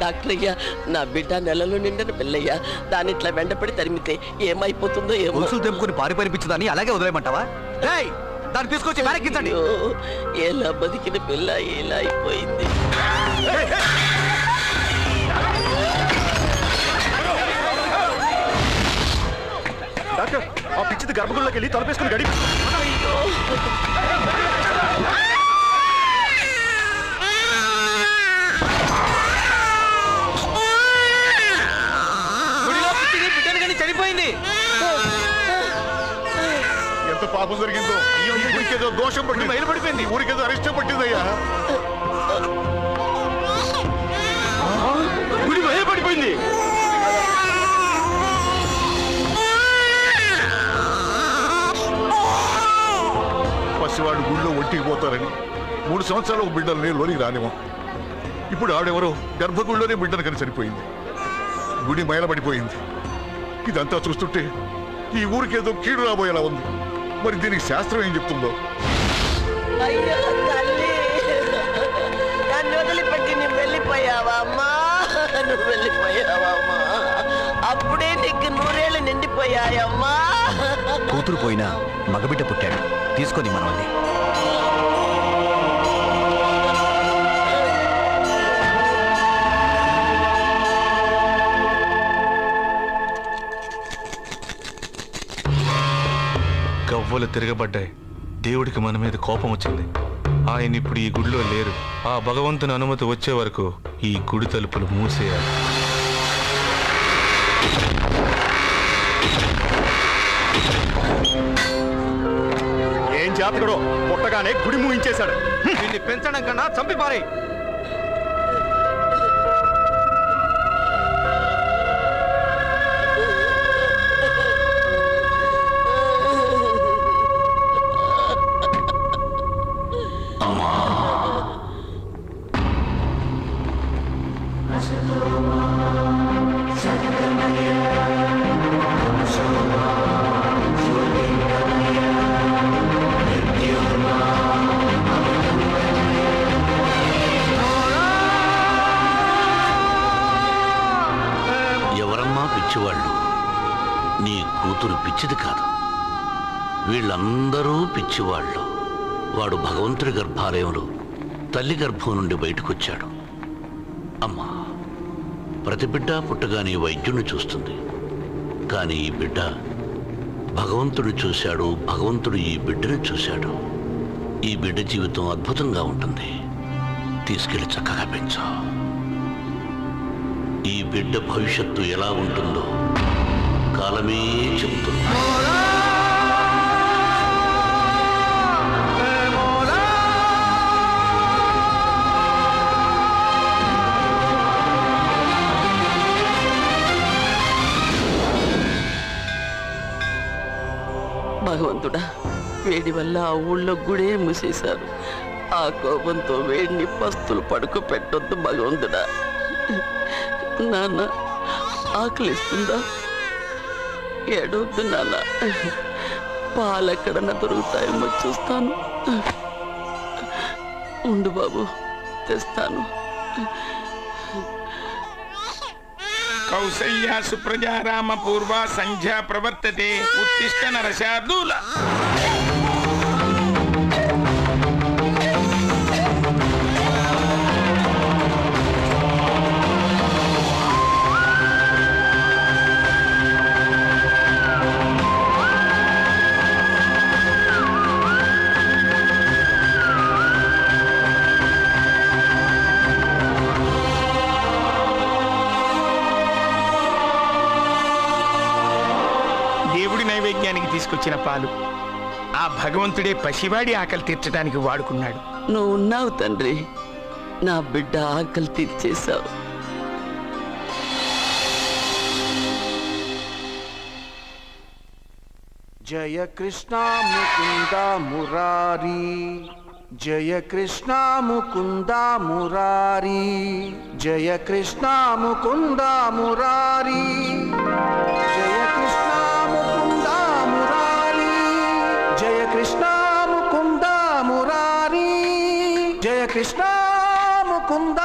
Doctor అయ్యా, నా బిడ్డ నెలలో నిండిన పిల్లయ్యా. దాని ఇట్లా వెంటపడి తరిమితే ఏమైపోతుందో ఏమో. గొలుసులు తెంపుకొని పారిపోయిపించదాన్ని అలాగే వదిలేయమంటావా? దాన్ని తీసుకొచ్చి వెనక్కించండి. ఎలా బతికిన పిల్ల ఎలా అయిపోయింది. డాక్టర్, ఆ పిచ్చిది గర్భగుడిలోకి వెళ్ళి తలపేసుకుని గడి. చనిపోయింది. ఎంత పాపం జరిగిందో. ఊరికేదో దోషం పట్టి బయలుపడిపోయింది. ఊరికేదో అరిష్టం పట్టిందయ్యా. గుడి బయలుపడిపోయింది. పసివాడు గుడిలో ఒంటికి పోతారని 3 సంవత్సరాలు ఒక బిడ్డల్ని లోనికి రానివ్వం. ఇప్పుడు ఆడెవరో గర్భగుడిలోనే బిడ్డను కని చనిపోయింది. గుడి మైలబడిపోయింది. ఇదంతా చూస్తుంటే ఈ ఊరికేదో కీడు రాబోయేలా ఉంది. మరి దీనికి శాస్త్రం ఏం చెప్తుందో. అయ్యో తల్లి, నన్ను వదిలిపెట్టి నువ్వు వెళ్ళిపోయావా అమ్మా? నువ్వు వెళ్ళిపోయావా అమ్మా? అప్పుడే నీకు 100 ఏళ్ళు నిండిపోయాయమ్మా. కూతురు పోయినా మగబిడ్డ పుట్టాడు. తీసుకొని మనల్ని. గవ్వలు తిరగబడ్డాయి. దేవుడికి మన మీద కోపం వచ్చింది. ఆయన ఇప్పుడు ఈ గుడిలో లేరు. ఆ భగవంతుని అనుమతి వచ్చే వరకు ఈ గుడి తలుపులు మూసేయాలి. ఏం జాతకుడో పుట్టగానే గుడి మూయించేశాడు. దీన్ని పెంచడం కన్నా చంపి పారే. పిచ్చివాళ్ళు. నీ కూతురు పిచ్చిది కాదు. వీళ్ళందరూ పిచ్చివాళ్ళు. వాడు భగవంతుడి గర్భాలయంలో తల్లి గర్భం నుండి బయటకొచ్చాడు. అమ్మా, ప్రతి బిడ్డ పుట్టగానే వైద్యుణ్ణి చూస్తుంది. కానీ ఈ బిడ్డ భగవంతుడిని చూశాడు. భగవంతుడు ఈ బిడ్డను చూశాడు. ఈ బిడ్డ జీవితం అద్భుతంగా ఉంటుంది. తీసుకెళ్లి చక్కగా పెంచు. ఈ బిడ్డ భవిష్యత్తు ఎలా ఉంటుందో కాలమే చెబుతుంది. భగవంతుడా, వేడి వల్ల ఆ ఊళ్ళో గుడే మూసేశారు. ఆ కోపంతో వేడిని పస్తులు పడుకోపెట్టొద్దు భగవంతుడా. నాన్న, ఆకలిస్తుందా? ఏడవద్దు నాన్న. పాలెక్కడన్నా దొరుకుతాయేమో చూస్తాను. ఉండు బాబు, తెస్తాను. కౌసల్యా సుప్రజా రామ పూర్వ సంధ్యా ప్రవర్తతే ఉత్తిష్ట నరశార్దూల. నైవేద్యానికి తీసుకొచ్చిన పాలు ఆ భగవంతుడే పసివాడి ఆకలి తీర్చడానికి వాడుకున్నాడు. నువ్వు ఉన్నావు తండ్రి, నా బిడ్డ ఆకలి తీర్చేశావు. జయ కృష్ణ ముకుంద మురారి, జయ కృష్ణ ముకుంద మురారి, జయ కృష్ణ ముకుంద మురారి, జయ కృష్ణ ముకుంద మురారి, జయ కృష్ణ ముకుంద మురారి, జయ కృష్ణ ముకుంద.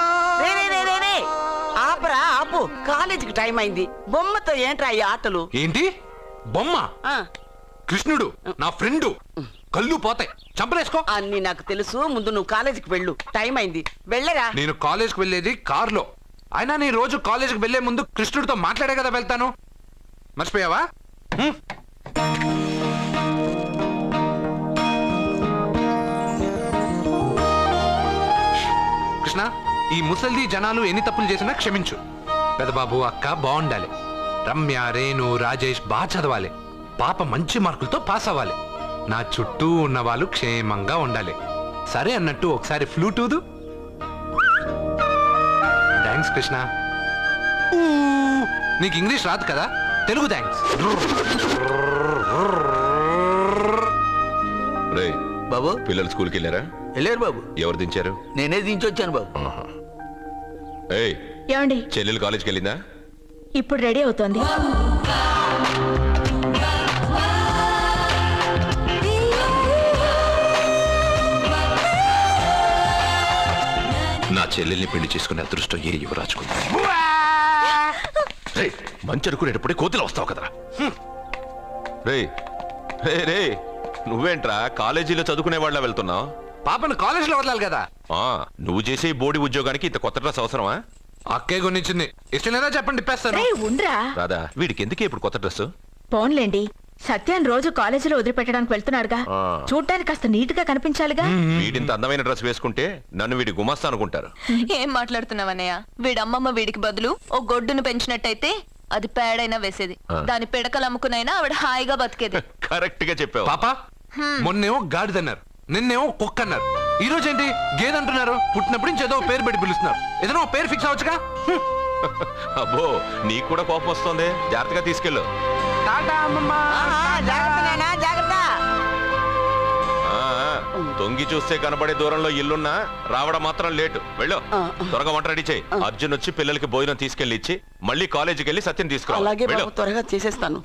కాలేజీకి టైం అయింది. బొమ్మతో ఏంట్రా ఈ ఆటలు? ఏంటి బొమ్మ? ఆ, కృష్ణుడు నా ఫ్రెండు. కళ్ళు పోతాయి, చంపలేసుకో. అన్ని నాకు తెలుసు. ముందు నువ్వు కాలేజీకి వెళ్ళు, టైం అయింది. వెళ్ళరా. నేను కాలేజ్కి వెళ్ళేది కార్లో. అయినా నీ రోజు కాలేజ్కి వెళ్లే ముందు కృష్ణుడితో మాట్లాడే కదా వెళ్తాను. మర్చిపోయావా? కృష్ణ, ఈ ముసల్ది జనాలు ఎన్ని తప్పులు చేసినా క్షమించు. పెదబాబు అక్క బాగుండాలి. రమ్య, రేణు, రాజేష్ బాగా చదవాలి. పాప మంచి మార్కులతో పాస్ అవ్వాలి. నా చుట్టూ ఉన్న వాళ్ళు క్షేమంగా ఉండాలి. సరే అన్నట్టు ఒకసారి ఫ్లూట్ ఊదు. థ్యాంక్స్ కృష్ణ. ఊ, నీకు ఇంగ్లీష్ రాదు కదా, తెలుగు థ్యాంక్స్. రేయ్ బాబు, పిల్లలు స్కూల్కి వెళ్ళారా? వెళ్ళారు బాబు. ఎవరు దించారు? నేనే దించొచ్చాను బాబు. ఏయ్, ఏమండి, చెల్లెలు కాలేజ్కి వెళ్ళిందా? ఇప్పుడు రెడీ అవుతోంది. నా చెల్లెల్ని పెళ్లి చేసుకునే అదృష్టం ఏ యువరాజుకుంది. మంచి అనుకునేటప్పుడే కోతిలో వస్తావు కదరా. రే రే రే, నువ్వేంట్రా కాలేజీలో చదువుకునే వాళ్ళ వెళ్తున్నావు? పాపను కాలేజీలో వదలాలి కదా. నువ్వు చేసే బోడి ఉద్యోగానికి ఇంత కొత్త డ్రెస్ అవసరమా? అక్కే కొనిచ్చింది. ఇష్టం లేదా చెప్పండి, తిప్పేస్తాను. ఉండ్రా రాదా, వీడికి ఎందుకే ఇప్పుడు కొత్త డ్రెస్? పోన్లేండి, సత్యాన్ని రోజు కాలేజీలో వదిలిపెట్టడానికి వెళ్తున్నాడుగా, చూడ్డానికి కాస్త నీట్ గా కనిపించాలిగా. వీడింత అందమైన డ్రెస్ వేసుకుంటే నన్ను వీడి గుమస్తా అనుకుంటారు. ఏం మాట్లాడుతున్నావన్నయ్య? వీడమ్మమ్మ వీడికి బదులు ఓ గొడ్డును పెంచినట్టయితే అది పేడైనా వేసేది. దాని పిడకలు అమ్ముకునైనా ఆవిడ హాయిగా బతికేది. కరెక్ట్ గా చెప్పావు. పాప, మొన్నేమో గాడిదన్నారు, నిన్నేమో కుక్క అన్నారు, ఈ రోజు ఏంటి గేదంటున్నారు. పుట్టినప్పుడు నుంచి ఏదో పేరు పెట్టి పిలుస్తున్నారు. ఏదైనా పేరు ఫిక్స్ అవ్వచ్చుగా. అబ్బో, నీకు కూడా కోపం వస్తుంది. జాగ్రత్తగా తీసుకెళ్ళు. తొంగి చూస్తే కనబడే దూరంలో ఇల్లున్నా రావడం మాత్రం లేటు. వెళ్ళు, త్వరగా వంట రెడీ చేయి. అర్జున్ వచ్చి పిల్లలకి భోజనం తీసుకెళ్లి ఇచ్చి మళ్ళీ కాలేజీకి వెళ్ళి సత్యం తీసుకురా. అలాగే బాబు, త్వరగా చేసేస్తాను.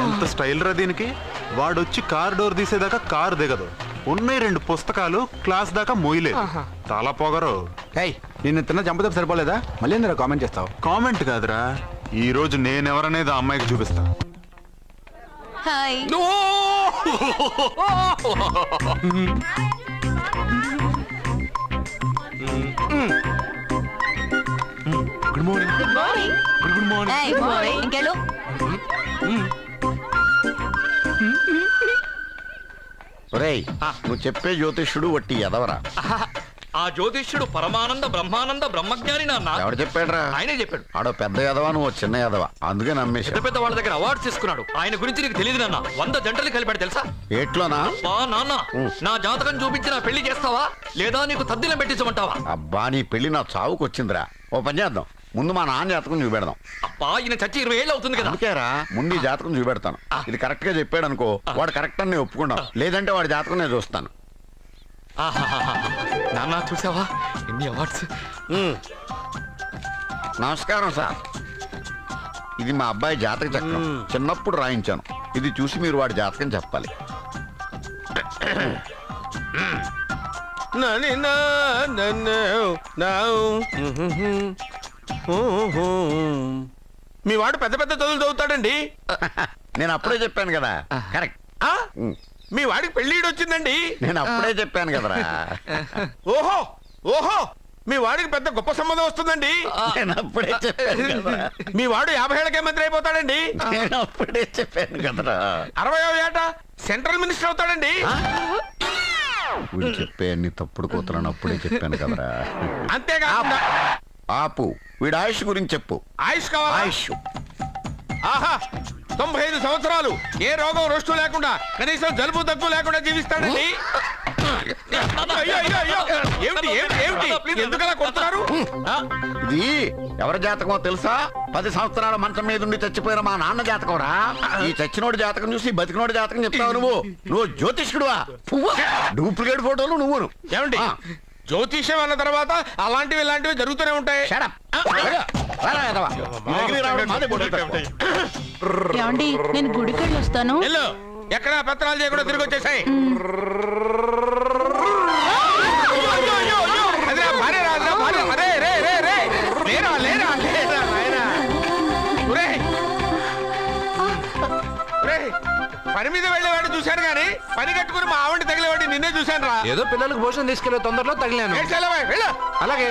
ఎంత స్టైల్ రా దీనికి. వాడొచ్చి కార్ డోర్ తీసేదాకా కారు దిగదు. ఉన్నాయి 2 పుస్తకాలు, క్లాస్ దాకా మోయలేదు. చాలా పొగరు. నిన్ను తిన్న చంపదెబ్బ సరిపోలేదా? మళ్ళీ ఎందుకు కామెంట్ చేస్తావు? కామెంట్ కాదురా, ఈ రోజు నేనెవరనేది ఆ అమ్మాయికి చూపిస్తా. Hi. Good morning. Good morning. Good morning. Good morning. ఇంకెళ్ళు. ఒరేయ్, నువ్వు చెప్పే జ్యోతిష్యుడు వట్టి ఎదవరా. ఆ జ్యోతిష్యుడు పరమానంద బ్రహ్మానంద బ్రహ్మజ్ఞాని నాన్న. ఎవడు చెప్పాడురా? ఆయనే చెప్పాడు. ఆడో పెద్ద ఎదవా, నువ్వు చిన్న ఎదవా, అందుకే నమ్మేశా. పెద్ద పెద్ద వాళ్ళ దగ్గర అవార్డు తీసుకున్నాడు. ఆయన గురించి నీకు తెలియదు నాన్న. 100 జంటలు కలిపాడు తెలుసా? ఏట్లోనా? నాన్న, నా జాతకం చూపించి నా పెళ్లి చేస్తావా లేదా నీకు తద్దిలం పెట్టించమంటావా? అబ్బా, నీ పెళ్లి నా చావుకు వచ్చిందిరా. ఓ పని చేద్దాం, ముందు మా నాన్న జాతకం చూపెడదాం. అబ్బా, ఈయన చచ్చి 20 ఏళ్ళు అవుతుంది కదా. అందుకేరా ముందు ఈ జాతకం చూపెడతాను. ఇది కరెక్ట్ గా చెప్పాడు అనుకో, వాడు కరెక్ట్ అని నేను ఒప్పుకున్నాను. లేదంటే వాడి జాతకం నేను చూస్తాను. నాన్న, చూసావా ఎన్ని అవార్డ్స్? నమస్కారం సార్. ఇది మా అబ్బాయి జాతక చక్రం. చిన్నప్పుడు రాయించాను. ఇది చూసి మీరు వాడి జాతకం చెప్పాలి. మీ వాడు పెద్ద పెద్ద చదువులు చదువుతాడండి. నేను అప్పుడే చెప్పాను కదా. కరెక్ట్. మీ వాడికి పెళ్ళిడు వచ్చిందండి. నేను అప్పుడే చెప్పాను కదరా. ఓహో ఓహో, మీ వాడికి పెద్ద గొప్ప సంబంధం వస్తుందండి. నేను అప్పుడే చెప్పాను కదరా. మీ వాడు 50 ఏళ్ళకే మంత్రి అయిపోతాడండి. నేను అప్పుడే చెప్పాను కదరా. 60వ ఏట సెంట్రల్ మినిస్టర్ అవుతాడండి. వీడు చెప్పే అన్ని తప్పుడు కూతురని అప్పుడే చెప్పాను కదరా. అంతేకాకుండా ఆపు, వీడి ఆయుష్ గురించి చెప్పు. ఆయుష్ కావాలా? ఆయుష్ ఆహా, 95 సంవత్సరాలు ఏ రోగం రొస్టు లేకుండా, కనీసం జలుబు దగ్గు లేకుండా జీవిస్తాడండి. అయ్యో, అయ్యో, అయ్యో. ఏమిటి ఏమిటి ఏమిటి, ఎందుకలా కొడుతున్నారు? ఇది ఎవరి జాతకమో తెలుసా? 10 సంవత్సరాల మంచం మీద ఉండి చచ్చిపోయిన మా నాన్న జాతకం రా. ఈ చచ్చినోడి జాతకం చూసి బతికినోడి జాతకం చెప్తావు నువ్వు? నువ్వు జ్యోతిష్కుడువా? డూప్లికేట్ ఫోటోలు నువ్వు. ఏమండి, జ్యోతిష్యం అన్న తర్వాత అలాంటివి ఇలాంటివి జరుగుతూనే ఉంటాయి. ఏమండి నేను గుడికి వెళ్ళి వస్తాను. ఎక్కడ పత్రాలు చేయకుండా తిరిగి వచ్చేసాయి. పని మీద వెళ్ళేవాడిని చూశాను కానీ పని కట్టుకుని మా ఆవిడ తగిలేవాడి నిన్నే చూశాను రా. ఏదో పిల్లలకు భోజనం తీసుకెళ్లే తొందరలో తగిలాను. అలాగే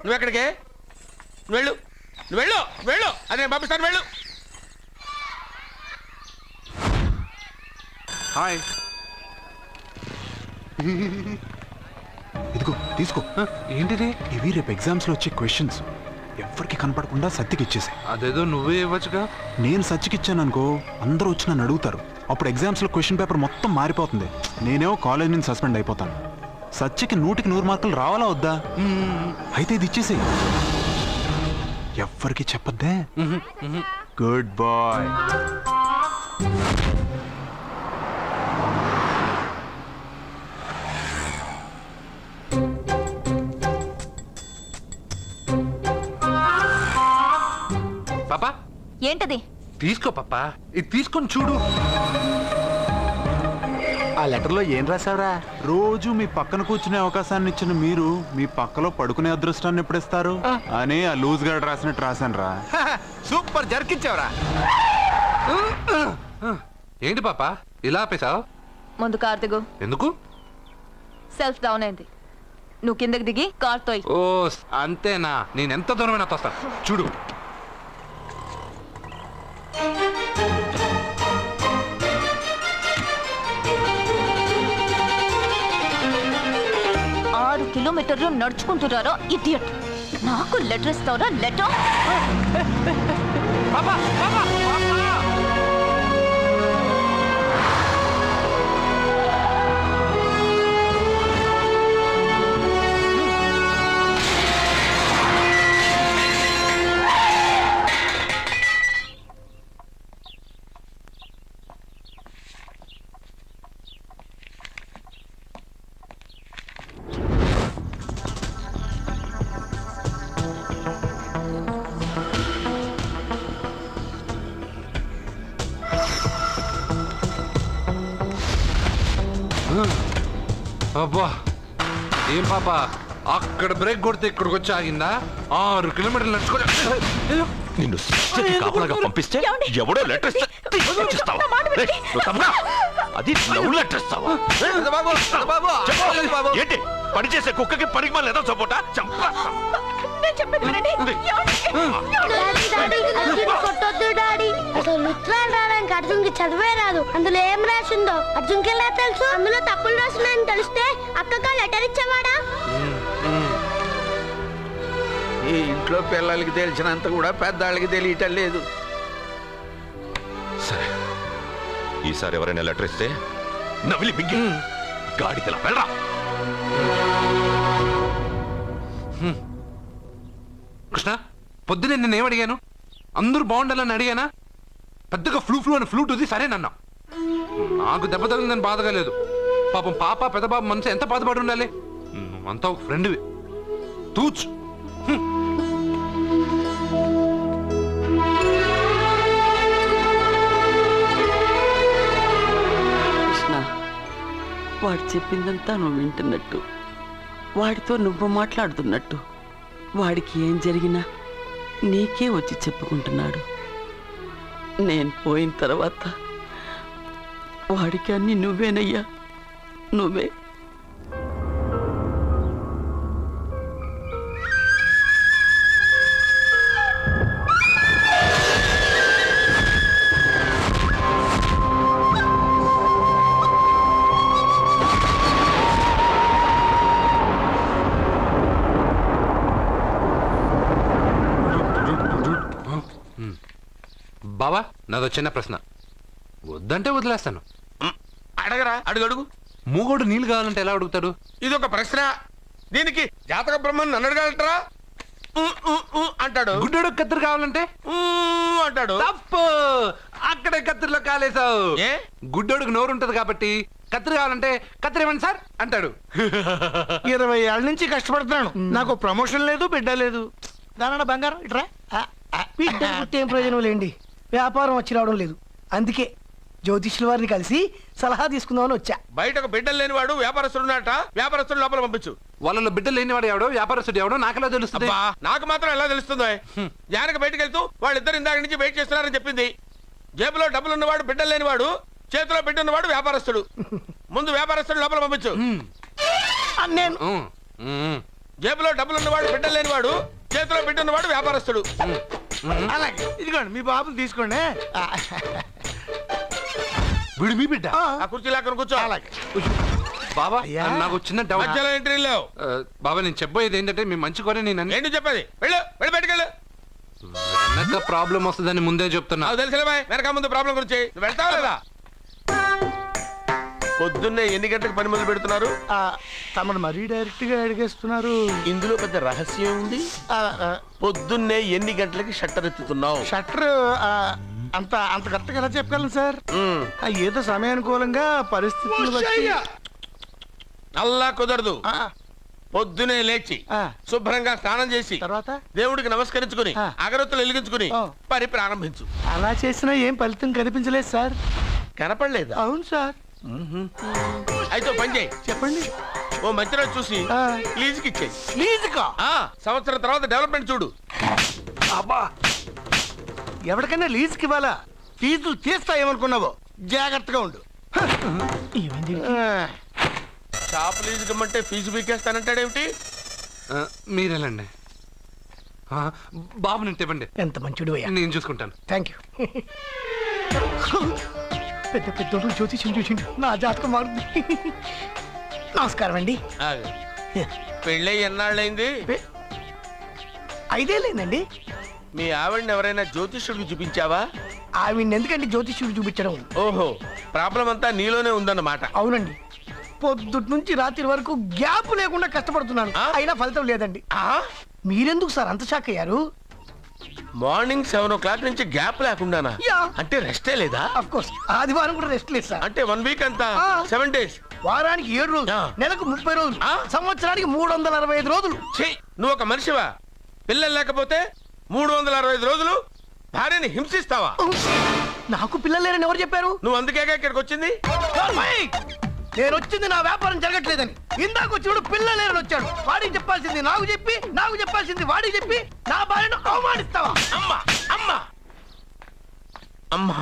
నువ్వు ఎక్కడికే? వెళ్ళు వెళ్ళు వెళ్ళు, అదే పంపిస్తాను వెళ్ళు. హాయ్, ఇదిగో తీసుకో. ఏంటిది? ఇవి రేపు ఎగ్జామ్స్ లో వచ్చే క్వశ్చన్స్. ఎవరికి కనపడకుండా సత్యకి ఇచ్చేసాయి. అదేదో నువ్వే ఇవ్వచ్చుగా. నేను సత్యకి ఇచ్చాను అనుకో, అందరూ వచ్చి నన్ను అడుగుతారు. అప్పుడు ఎగ్జామ్స్ లో క్వశ్చన్ పేపర్ మొత్తం మారిపోతుంది. నేనేమో కాలేజ్ నుంచి సస్పెండ్ అయిపోతాను. సత్యకి 100కి 100 మార్కులు రావాలా వద్దా? అయితే ఇది ఇచ్చేసేయి. ఎవ్వరికి చెప్పద్దే. Good bye. పాపా ఏంటది? తీసుకో పాపా, ఇది తీసుకొని చూడు. ఆ లెటర్లో ఏం రాసావురా? రోజు మీ పక్కన కూర్చునే అవకాశాన్ని ఇచ్చిన మీరు మీ పక్కలో పడుకునే అదృష్టాన్ని ఎప్పుడిస్తారు అని ఆ లూజ్ గార్డ్ రాసినట్టు రాశాను రా. సూపర్ జరికిచ్చావురా. ఏంటి పాపా ఇలా ఆపేశావు? ముందు కార్ దిగు. ఎందుకు? సెల్ఫ్ డౌన్ అయింది. నువ్వు కిందకి దిగి కార్ తోయి. ఓ అంతేనా? నేను ఎంత దూరమైనా తోస్తాను చూడు. కిలోమీటర్లు నడుచుకుంటున్నారో ఇడియట్. నాకు లెటర్ ఇస్తావరా? లెటర్ అబ్బా ఏం పాపా, అక్కడ బ్రేక్ కొడితే ఇక్కడికి వచ్చి ఆగిందా? 6 కిలోమీటర్లు నడుచుకోలే. నిన్ను కాపలాగా పంపిస్తే ఎవడో లెటర్ అది లవ్ లెటర్ ఇస్తావా? ఏంటి పని చేసే కుక్కకి పనికి మళ్ళీ ఏదో సపోటా చంపా. అర్జున్కి చదివే రాదు. అందులో ఏం రాసిందో అర్జున్కి ఎలా తెలుసు? అందులో తప్పులు రాస్తున్నాయని తెలిస్తే అక్కగా లెటర్ ఇచ్చేవాడా? ఈ ఇంట్లో పిల్లలకి తెలిసినంత కూడా పెద్దవాళ్ళకి తెలియటం లేదు. సరే, ఈసారి ఎవరైనా లెటర్ ఇస్తే నవిలి బింగి గాడిదలా వెళ్ళరా. కృష్ణ, పొద్దునే నేనేం అడిగాను? అందరూ బాగుండాలని అడిగానా? పెద్దగా ఫ్లూ అని ఫ్లూట్ ఉంది సరేనన్నా. నాకు దెబ్బ తగిలిందని బాధగా లేదు. పాపం పాప పెద్ద బాబు మనసు ఎంత బాధపడి ఉండాలి. అంతా ఒక ఫ్రెండ్వి. తూచ్. కృష్ణ, వాడు చెప్పిందంతా నువ్వు వింటున్నట్టు, వాడితో నువ్వు మాట్లాడుతున్నట్టు, వాడికి ఏం జరిగినా నీకే వచ్చి చెప్పుకుంటున్నాడు. నేను పోయిన తర్వాత వాడికి అన్ని నువ్వేనయ్యా, నువ్వే. బావా, నాదో చిన్న ప్రశ్న. వద్దంటే వదిలేస్తాను. అడగరా, అడుగు అడుగు. మూగోడు నీళ్ళు కావాలంటే ఎలా అడుగుతాడు? ఇది ఒక ప్రశ్న. దీనికి జాతక బ్రహ్మను నన్ను అడగలటరా? అంటాడు. గుడ్డోడు కత్తిరి కావాలంటే అంటాడు. తప్పు. అక్కడే కత్తిరిలో కాలేసావు. గుడ్డోడుకు నోరు ఉంటది కాబట్టి కత్తిరి కావాలంటే కత్తిరి ఇవ్వండి సార్ అంటాడు. 20 ఏళ్ళ నుంచి కష్టపడుతున్నాను, నాకు ప్రమోషన్ లేదు, బిడ్డ లేదు. దానన్న బంగారం ఇట్రా. బిడ్డ పుట్టి ఏం ప్రయోజనం లేండి, వ్యాపారం వచ్చి రావడం లేదు. అందుకే జ్యోతిష్యుల వారిని కలిసి సలహా తీసుకుందామని వచ్చా. బయటకు బిడ్డలు లేనివాడు వ్యాపారస్తుడు ఉన్నట, వ్యాపారస్తుడు లోపల పంపించు. వాళ్ళలో బిడ్డలు లేనివాడు ఎవడో వ్యాపారస్తుడు ఎవడో నాకెలా తెలుస్తుంది? నాకు మాత్రం ఎలా తెలుస్తుందో? జానకి బయటకు వెళ్తూ వాళ్ళిద్దరు ఇందాక నుంచి వెయిట్ చేస్తున్నారని చెప్పింది. జేబులో డబ్బులు ఉన్నవాడు బిడ్డలు లేనివాడు, చేతిలో బిడ్డ ఉన్నవాడు వ్యాపారస్తుడు. ముందు వ్యాపారస్తుడు లోపల పంపించు. నేను జేబులో డబ్బులు ఉన్నవాడు బిడ్డలు లేనివాడు, చేతిలో బిడ్డ ఉన్నవాడు వ్యాపారస్తుడు. అలాగే ఇదిగోండి మీ బాబుని తీసుకోండి. వీడు మీ బిడ్డ? ఆ కుర్చీ లాక్కని కూర్చో. అలాగే బాబా నాకు చిన్న డౌట్. మధ్యలో ఎంట్రీ లేవు. బాబా నేను చెప్పబోయేది ఏంటంటే మీ మంచి కోరే నేను ఏంటి చెప్పేది? వెళ్ళు వెళ్ళి బయటకెళ్ళు. వెనక ప్రాబ్లం వస్తుందని ముందే చెప్తున్నా. తెలుసులే బాయ్, వెనక ముందు ప్రాబ్లం గురించి. నువ్వు వెళ్తావా లేదా? పొద్దున్నే ఎన్ని గంటలకు పని మొదలు పెడుతున్నారు? తమను మరీ డైరెక్ట్ గా అడిగేస్తున్నారు. ఇందులో పెద్ద రహస్యం ఉంది. పొద్దున్నే ఎన్ని గంటలకి షట్టర్ ఎత్తుతున్నావు? షట్టర్ అంత అంత కరెక్ట్గా ఎలా చెప్పగలను సార్? ఏదో సమయానుకూలంగా పరిస్థితులు బట్టి. అల్లా కుదరదు. పొద్దునే లేచి శుభ్రంగా స్నానం చేసి తర్వాత దేవుడికి నమస్కరించుకుని అగరత్తులు వెలిగించుకుని పని ప్రారంభించు. అలా చేసినా ఏం ఫలితం కనిపించలేదు సార్. కనపడలేదు? అవును సార్. అయితే పని చేయి. చెప్పండి. ఓ మంచి రోజు చూసి లీజుకి ఇచ్చేయి. లీజుకా? సంవత్సరం తర్వాత డెవలప్మెంట్ చూడు. అబ్బా, ఎవరికైనా లీజుకి ఇవ్వాలా? ఫీజులు తీస్తాయేమనుకున్నావో, జాగ్రత్తగా ఉండు. షాప్ లీజుకి ఇమ్మంటే ఫీజు పీకేస్తానంటాడేమిటి? మీరేలండి బాబు, నేను ఇవ్వండి. ఎంత మంచిడు అయ్యా. నేను చూసుకుంటాను. Thank you. పెద్ద పెద్దోడు జ్యోతిష్యం చూసిండు, నా జాతకం మారుంది. నమస్కారం అండి. పెళ్ళై ఎన్నాళ్ళైంది? 5 ఏళ్ళైందండి. మీ ఆవిడని ఎవరైనా జ్యోతిష్యుడికి చూపించావా? ఆవిడ్ని ఎందుకండి జ్యోతిష్యుడు చూపించడం? ఓహో, ప్రాబ్లం అంతా నీలోనే ఉందన్నమాట. అవునండి, పొద్దుటి నుంచి రాత్రి వరకు గ్యాప్ లేకుండా కష్టపడుతున్నాను, అయినా ఫలితం లేదండి. మీరెందుకు సార్ అంత షాక్ అయ్యారు? మార్నింగ్ 7 o'clock నుంచి గ్యాప్ లేకుండానా? అంటే రెస్టే లేదా? ఆఫ్ కోర్స్, ఆదివారం కూడా రెస్ట్ లేదు సార్. అంటే 1 week అంతా 7 days. వారానికి 7 రోజులు, నెలకు 30 రోజులు, సంవత్సరానికి 365 రోజులు. నువ్వు ఒక మనిషివా? పిల్లలు లేకపోతే 365 రోజులు భార్యని హింసిస్తావా? నాకు పిల్లలు లేరని ఎవరు చెప్పారు? నువ్వు అందుకేగా ఇక్కడికి వచ్చింది. నేను వచ్చింది నా వ్యాపారం జరగట్లేదని. ఇందాక వచ్చినప్పుడు పిల్లలు లేరని వచ్చాడు. వాడికి చెప్పాల్సింది నాకు చెప్పి, నాకు చెప్పాల్సింది వాడికి చెప్పి నా భార్యను అవమానిస్తావా? అమ్మా అమ్మా అమ్మా,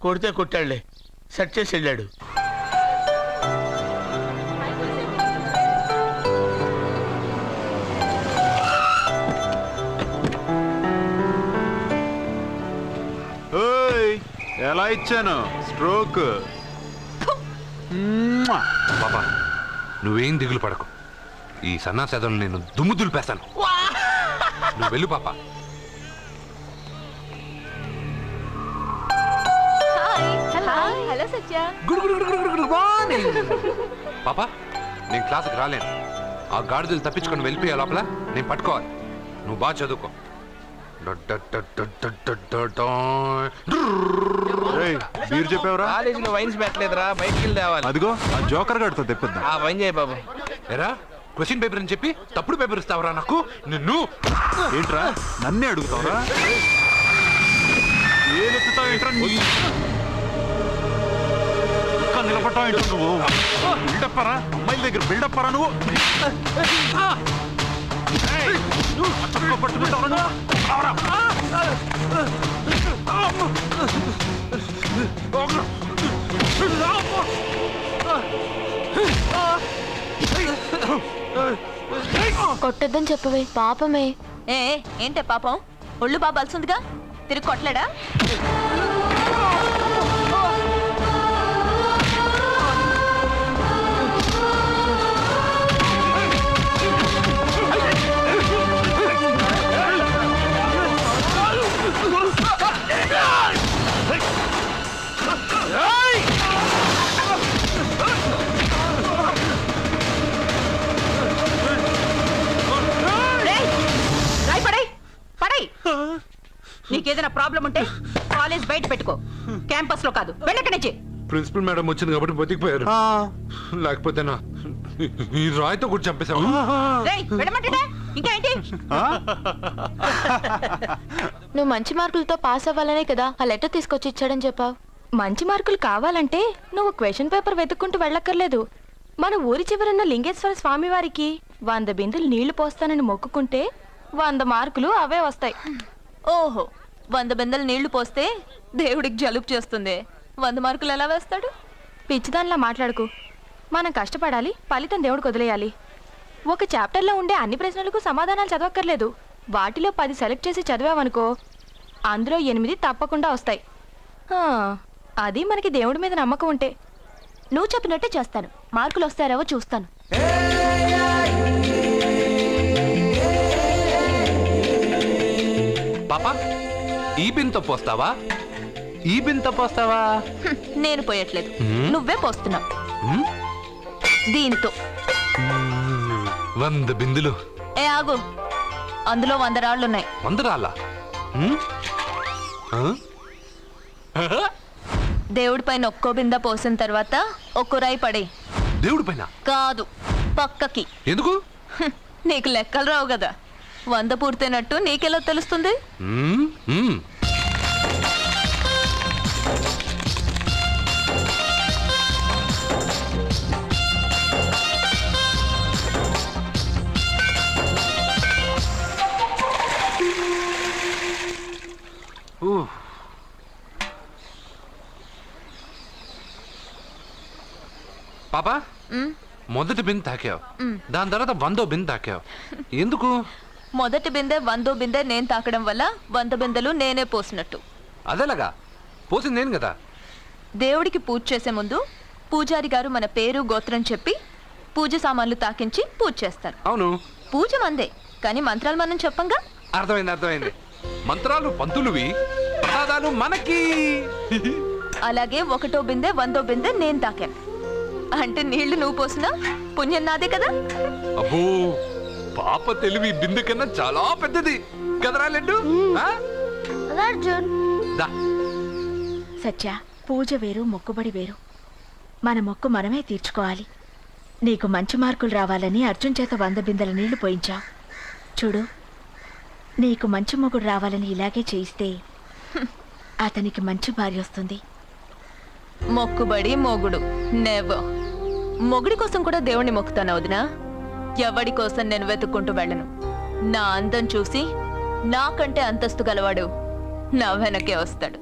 కొడితే కొట్టాడులే, సెట్ చేసి వెళ్ళాడు. ఎలా ఇచ్చాను స్ట్రోక్? బాబా నువ్వేం దిగులు పడకు, ఈ సన్నాసేదలు నేను దుమ్ము దులిపేస్తాను. నువ్వు వెళ్ళు పాప. హలో సత్య. పాప నేను క్లాస్కి రాలేను. ఆ గాడిదలు తప్పించుకొని వెళ్ళిపోయా లోపల నేను పట్టుకోవాలి. నువ్వు బాగా చదువుకో. మీరు చెప్పావురా? కాలేజీలో వైన్స్ పెట్టలేదురా, బయటికి వెళ్ళి తేవాలి. అదిగో ఆ జోకర్ గారితో తెప్పిద్దాం. వైన్ చేయ బాబు. ఎరా క్వశ్చన్ పేపర్ అని చెప్పి తప్పుడు పేపర్ ఇస్తావరా నాకు? నిన్ను ఏంట్రా నన్నే అడుగుతావురా? ఏలెత్తుతావు ఏంట్రా? నిలబట్టావు ఏంటో నువ్వు? బిల్డప్పరా, అమ్మాయిల దగ్గర బిల్డప్పరా నువ్వు? పట్టుకుంటావరా? కొట్టొద్దని చెప్పవే, పాపమే. ఏంటే పాపం? ఒళ్ళు బాగా బలుసుందిగా, తిరిగి కొట్టలేడా? నీకేదైనా ప్రాబ్లం ఉంటే కాలేజ్ బయట పెట్టుకో, క్యాంపస్ లో కాదు. వెళ్ళక్కడి నుంచి. ప్రిన్సిపల్ మేడం వచ్చింది కాబట్టి బతికిపోయారు. లేకపోతే నా ఈ రాయితో కూడా చంపేశావు. ఇంకా ఏంటి? నువ్వు మంచి మార్కులతో పాస్ అవ్వాలనే కదా ఆ లెటర్ తీసుకొచ్చి ఇచ్చాడని చెప్పావు. మంచి మార్కులు కావాలంటే నువ్వు క్వశ్చన్ పేపర్ వెతుక్కుంటూ వెళ్ళక్కర్లేదు. మన ఊరి చివరన్న లింగేశ్వర స్వామి వారికి 100 బిందులు నీళ్లు పోస్తానని మొక్కుకుంటే 100 మార్కులు అవే వస్తాయి. ఓహో, 100 బిందెలు నీళ్లు పోస్తే దేవుడికి జలుబు చేస్తుంది, 100 మార్కులు ఎలా వేస్తాడు? పిచ్చిదానిలా మాట్లాడుకు. మనం కష్టపడాలి, ఫలితం దేవుడికి వదిలేయాలి. ఒక చాప్టర్లో ఉండే అన్ని ప్రశ్నలకు సమాధానాలు చదవక్కర్లేదు. వాటిలో 10 సెలెక్ట్ చేసి చదివావనుకో, అందులో 8 తప్పకుండా వస్తాయి. అది మనకి దేవుడి మీద నమ్మకం ఉంటే. నువ్వు చెప్పినట్టే చేస్తాను. మార్కులు వస్తారేవో చూస్తాను. పాపా, ఈ బింతో పోస్తావా? ఈ బింతో పోస్తావా? నేను పోయట్లేదు, నువ్వే పోస్తున్నావు. దీంతో 100 బిందులు. ఏ ఆగు, అందులో 100 రాళ్ళున్నాయి. 100 రాళ్ళా? దేవుడి పైన ఒక్కో బింద పోసిన తర్వాత ఒక్కో రాయి పడే. దేవుడి పైన కాదు, పక్కకి. ఎందుకు? నీకు లెక్కలు రావు కదా. 100 పూర్తయినట్టు నీకెలా తెలుస్తుంది? పాపా, మొదటి బిందె తాకావు, దాని తర్వాత 100వ బిందె తాకావు. ఎందుకు? మొదటి బిందె 100వ బిందె నేను తాకడం వల్ల 100 బిందెలు నేనే పోసినట్టు. అదేలాగా పోసింది నేను కదా. దేవుడికి పూజ చేసే ముందు పూజారి గారు మన పేరు గోత్రం చెప్పి పూజ సామాన్లు తాకించి పూజ చేస్తారు. అవును, పూజ మందే, కానీ మంత్రాలు మనం చెప్పంగా. అర్థమైంది. మంత్రాలు పంతులువి, ప్రసాదాలు మనకి. అలాగే 1వ బిందె 100వ బిందె నేను తాకాను అంటే నీళ్లు నువ్వు పోసినా పుణ్యం నాదే కదా. అబ్బో, పాప తెలివి బిందె కన్నా చాలా పెద్దది కదరా లడ్డు. సత్య, పూజ వేరు, మొక్కుబడి వేరు. మన మొక్కు మనమే తీర్చుకోవాలి. నీకు మంచి మార్కులు రావాలని అర్జున్ చేత 100 బిందెల నీళ్లు పోయించావు. చూడు, నీకు మంచి మొగుడు రావాలని ఇలాగే చేయిస్తే అతనికి మంచి భార్య వస్తుంది. మొక్కుబడి మొగుడు నెవర్. మొగుడి కోసం కూడా దేవుణ్ణి మొక్కుతాను వదినా. ఎవడి కోసం నేను వెతుక్కుంటూ వెళ్ళను. నా అందం చూసి నాకంటే అంతస్తు గలవాడు నా వెనకే వస్తాడు.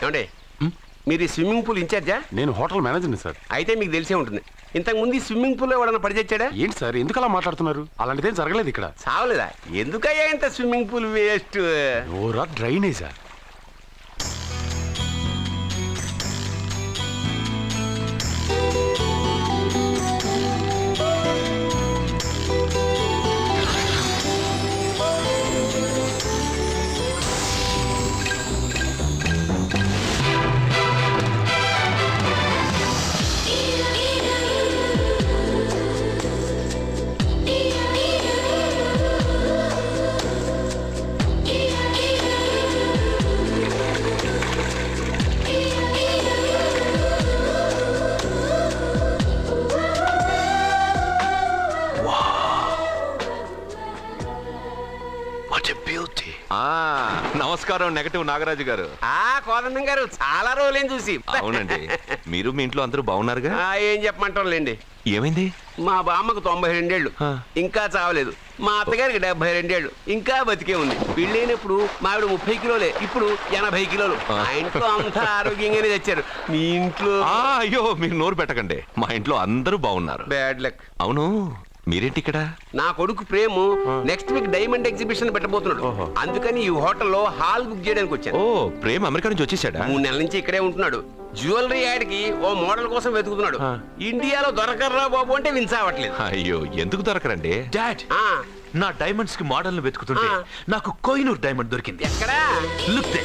ఏమండి, మీరు ఈ స్విమ్మింగ్ పూల్ ఇన్ఛార్జా? నేను హోటల్ మేనేజర్ని సార్. అయితే మీకు తెలిసే ఉంటుంది. ఇంతకు ముందు ఈ స్విమ్మింగ్ పూల్ ఎవడన్నా పడి తెచ్చాడా? ఏంటి సార్ ఎందుకు అలా మాట్లాడుతున్నారు? అలాంటిదేం జరగలేదు ఇక్కడ. సావలేదా? ఎందుకయ్యా ఇంత స్విమ్మింగ్ పూల్ వేస్ట్? ఓరా డ్రైనేజా? నమస్కారం నెగటివ్ నాగరాజు గారు. కోదండం గారు, చాలా రోజులేం చూసి. అవునండి, మీరు మీ ఇంట్లో అందరూ బాగున్నారుగా? ఏం చెప్పమంటారులేండి. ఏమైంది? మా బామ్మకు 92 ఏళ్ళు, ఇంకా చావలేదు. మా అత్తగారికి 72 ఏళ్ళు, ఇంకా బతికే ఉంది. పెళ్ళైనప్పుడు మావిడ 30 కిలోలే, ఇప్పుడు 80 కిలోలు. మా ఇంట్లో అంతా ఆరోగ్యంగానే తెచ్చారు. మీ ఇంట్లో? అయ్యో, మీరు నోరు పెట్టకండి. మా ఇంట్లో అందరూ బాగున్నారు. Bad luck. అవును, మీరేంటి ఇక్కడ? నా కొడుకు ప్రేము నెక్స్ట్ వీక్ డైమండ్ ఎగ్జిబిషన్ పెట్టబోతున్నాడు. అందుకని ఈ హోటల్లో హాల్ బుక్ చేయడానికి వచ్చాను. ఓ, ప్రేమ్ అమెరికా నుంచి వచ్చేసాడా? 3 నెలల నుంచి ఇక్కడే ఉంటున్నాడు. జ్యువెలరీ యాడ్కి ఓ మోడల్ కోసం వెతుకుతున్నాడు. ఇండియాలో దొరకర్రా బాబు అంటే విన్సావట్లేదు. అయ్యో ఎందుకు దొరకరండి? డాడ్, నా డైమండ్స్ కి మోడల్ వెతుకుతుంటే నాకు కోహినూర్ డైమండ్ దొరికింది. ఎక్కడా? Look they.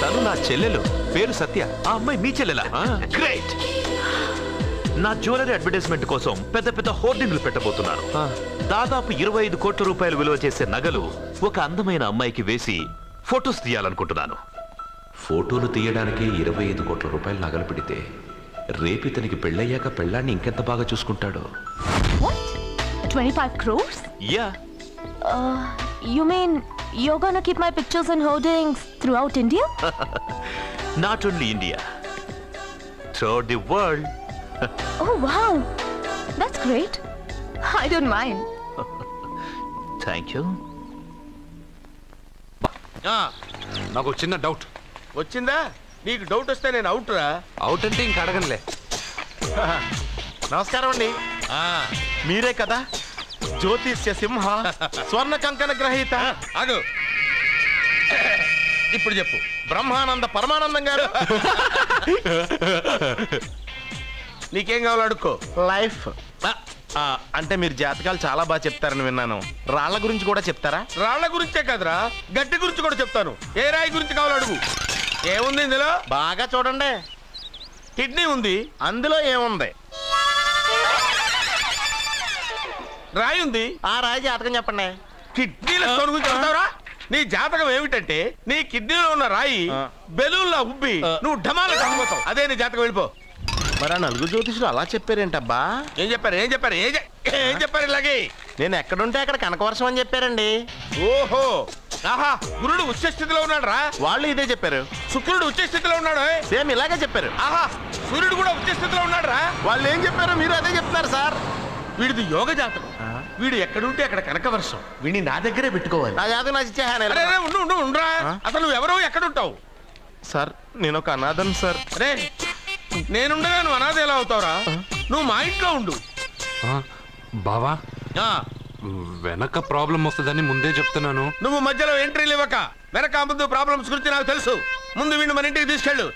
తను నా చెల్లెలు, పేరు సత్య. ఆ అమ్మాయి మీ చెల్లెలా? గ్రేట్. నా జ్యువెలరీ అడ్వర్టైజ్మెంట్ కోసం పెద్ద పెద్ద హోర్డింగ్లు పెట్టబోతున్నాను. దాదాపు 25 కోట్ల రూపాయలు విలువ చేసే నగలు ఒక అందమైన అమ్మాయికి వేసి ఫొటోస్ తీయాలనుకుంటున్నాను. ఫోటోలు తీయడానికి 25 కోట్ల రూపాయలు నగలు పెడితే రేపు ఇతనికి పెళ్ళయ్యాక పెళ్ళాన్ని ఇంకెంత బాగా చూసుకుంటాడో. 25 crores? Yeah. You mean you're gonna keep my pictures and hoardings throughout India? Not only India, throughout the world. Oh wow, that's great. I don't mind. Thank you. నాకు చిన్న డౌట్ వచ్చిందా? నీకు డౌట్ వస్తే నేను అవుట్ రా. Out అంటే ఇంక అడగనులే. నమస్కారం అండి. మీరే కదా జ్యోతిష్య సింహ స్వర్ణ కంకణ గ్రహీత? ఆగు, ఇప్పుడు చెప్పు. బ్రహ్మానంద పరమానందం గారు. నీకేం కావాలో అడుక్కో. లైఫ్ అంటే మీరు జాతకాలు చాలా బాగా చెప్తారని విన్నాను. రాళ్ల గురించి కూడా చెప్తారా? రాళ్ల గురించే కదరా, గట్టి గురించి కూడా చెప్తాను. ఏ రాయి గురించి కావాలో అడుగు. ఏముంది ఇందులో? బాగా చూడండి. కిడ్నీ ఉంది. అందులో ఏముంది? రాయి ఉంది. ఆ రాయి జాతకం చెప్పండి. కిడ్నీల స్టోన్ గురించి చెప్తావురా? నీ జాతకం ఏమిటంటే నీ కిడ్నీలో ఉన్న రాయి బెలూన్లా ఉబ్బి నువ్వు ఢమాల చచ్చిపోతావు. అదే నీ జాతకం. వెళ్ళిపో. మరి ఆ నలుగురు జ్యోతిషులు అలా చెప్పారేంటబ్బా? ఏం చెప్పారు? ఏం చెప్పారు? ఏం చెప్పారు? ఇలాగే నేను ఎక్కడుంటే అక్కడ కనకవర్షం అని చెప్పారండి. ఓహో, ఆహా, గురుడు ఉచ్చ స్థితిలో ఉన్నాడు రా. వాళ్ళు ఇదే చెప్పారు. శుక్రుడు ఉచ్చ స్థితిలో ఉన్నాడు. సేమ్ ఇలాగే చెప్పారు. ఆహా, సూర్యుడు కూడా ఉచ్చ స్థితిలో ఉన్నాడు రా. వాళ్ళు ఏం చెప్పారో మీరు అదే చెప్తున్నారు సార్. వీడిది యోగ జాతకం. వీడు ఎక్కడుంటే అక్కడ కనకవర్షం. వీడిని నా దగ్గరే పెట్టుకోవాలి. నా జాతకం నాకు ఇచ్చేహాను. ఉండరా. అసలు నువ్వెవరో ఎక్కడుంటావు? సార్ నేను ఒక అనాథను సార్. అరే, నేనుండగా నువ్వు అనాథ ఎలా అవుతావురా? నువ్వు మా ఇంట్లో ఉండు. బావా, వెనక ప్రాబ్లం వస్తుందని ముందే చెప్తున్నాను. నువ్వు మధ్యలో ఎంట్రీలు ఇవ్వక. వెనక ముందు ప్రాబ్లమ్స్ గురించి నాకు తెలుసు. ముందు వీడిని మన ఇంటికి తీసుకెళ్ళు.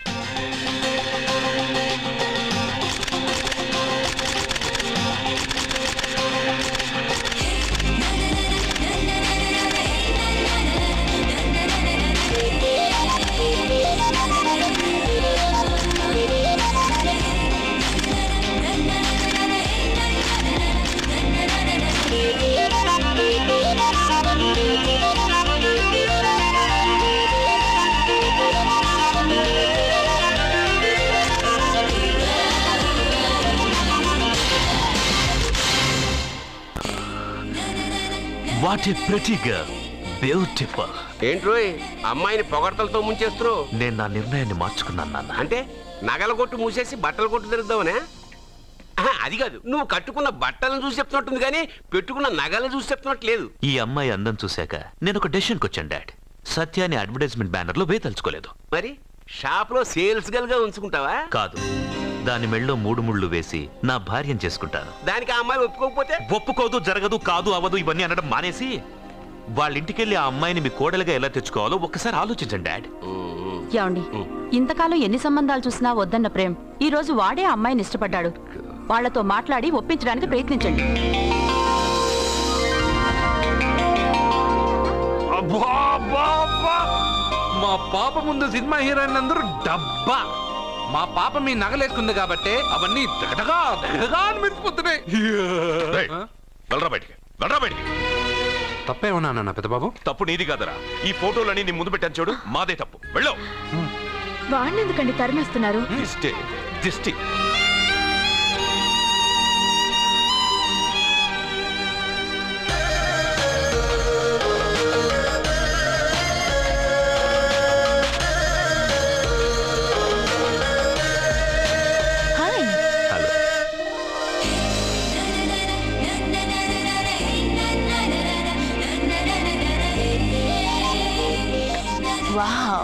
What a pretty girl. Beautiful. ఏంట్రోయ్ అమ్మాయిని పొగడ్తలతో ముంచేస్తున్నావు? నేను నా నిర్ణయాన్ని మార్చుకున్నాను నాన్న. అంటే నగల కొట్టు మూసేసి బట్టలు కొట్టు తిరుగుదామనే? అది కాదు, నువ్వు కట్టుకున్న బట్టలను చూసి చెప్తున్నట్టుంది కానీ పెట్టుకున్న నగలను చూసి చెప్తున్నట్టు లేదు. ఈ అమ్మాయి అందం చూశాక నేను ఒక డెసిషన్కి వచ్చాను డాడ్. సత్యాన్ని అడ్వర్టైజ్మెంట్ బ్యానర్ లో వేయదలుచుకోలేదు. మరి షాప్ లో సేల్స్ గల్ గా ఉంచుకుంటావా? కాదు, దాని మెళ్ళలో 3 ముళ్ళు వేసి నా భార్యను చేసుకుంటాను. దానికి ఆ అమ్మాయి ఒప్పుకోకపోతే? ఒప్పుకోదు, జరగదు, కాదు, అవదు ఇవన్నీ అనడం మానేసి వాళ్ళ ఇంటికెళ్ళి ఆ అమ్మాయిని మీ కోడలుగా ఎలా తెచ్చుకోవాలో ఒక్కసారి ఆలోచించండి డాడ్. ఏమండి, ఇంతకాలం ఎన్ని సంబంధాలు చూసినా వద్దన్న ప్రేమ్ ఈ రోజు వాడే అమ్మాయిని ఇష్టపడ్డాడు. వాళ్లతో మాట్లాడి ఒప్పించడానికి ప్రయత్నించండి. మా పాప ముందు సినిమా హీరోయిన్ అందరూ డబ్బా. మా పాప మీ నగలేసుకుంది కాబట్టి అవన్నీ దగదగా దగదగా అని మెరిసిపోతున్నాయి. వెళ్ళరా బయటికి, వెళ్ళరా బయటికి. తప్పేమన్నా నాన్న పెద్దబాబు? తప్పు నీది కాదరా. ఈ ఫోటోలని నీ ముందు పెట్టాను చూడు, మాదే తప్పు. వెళ్ళు. వాడిని ఎందుకండి తరిమేస్తున్నారు? దిష్టి. Wow.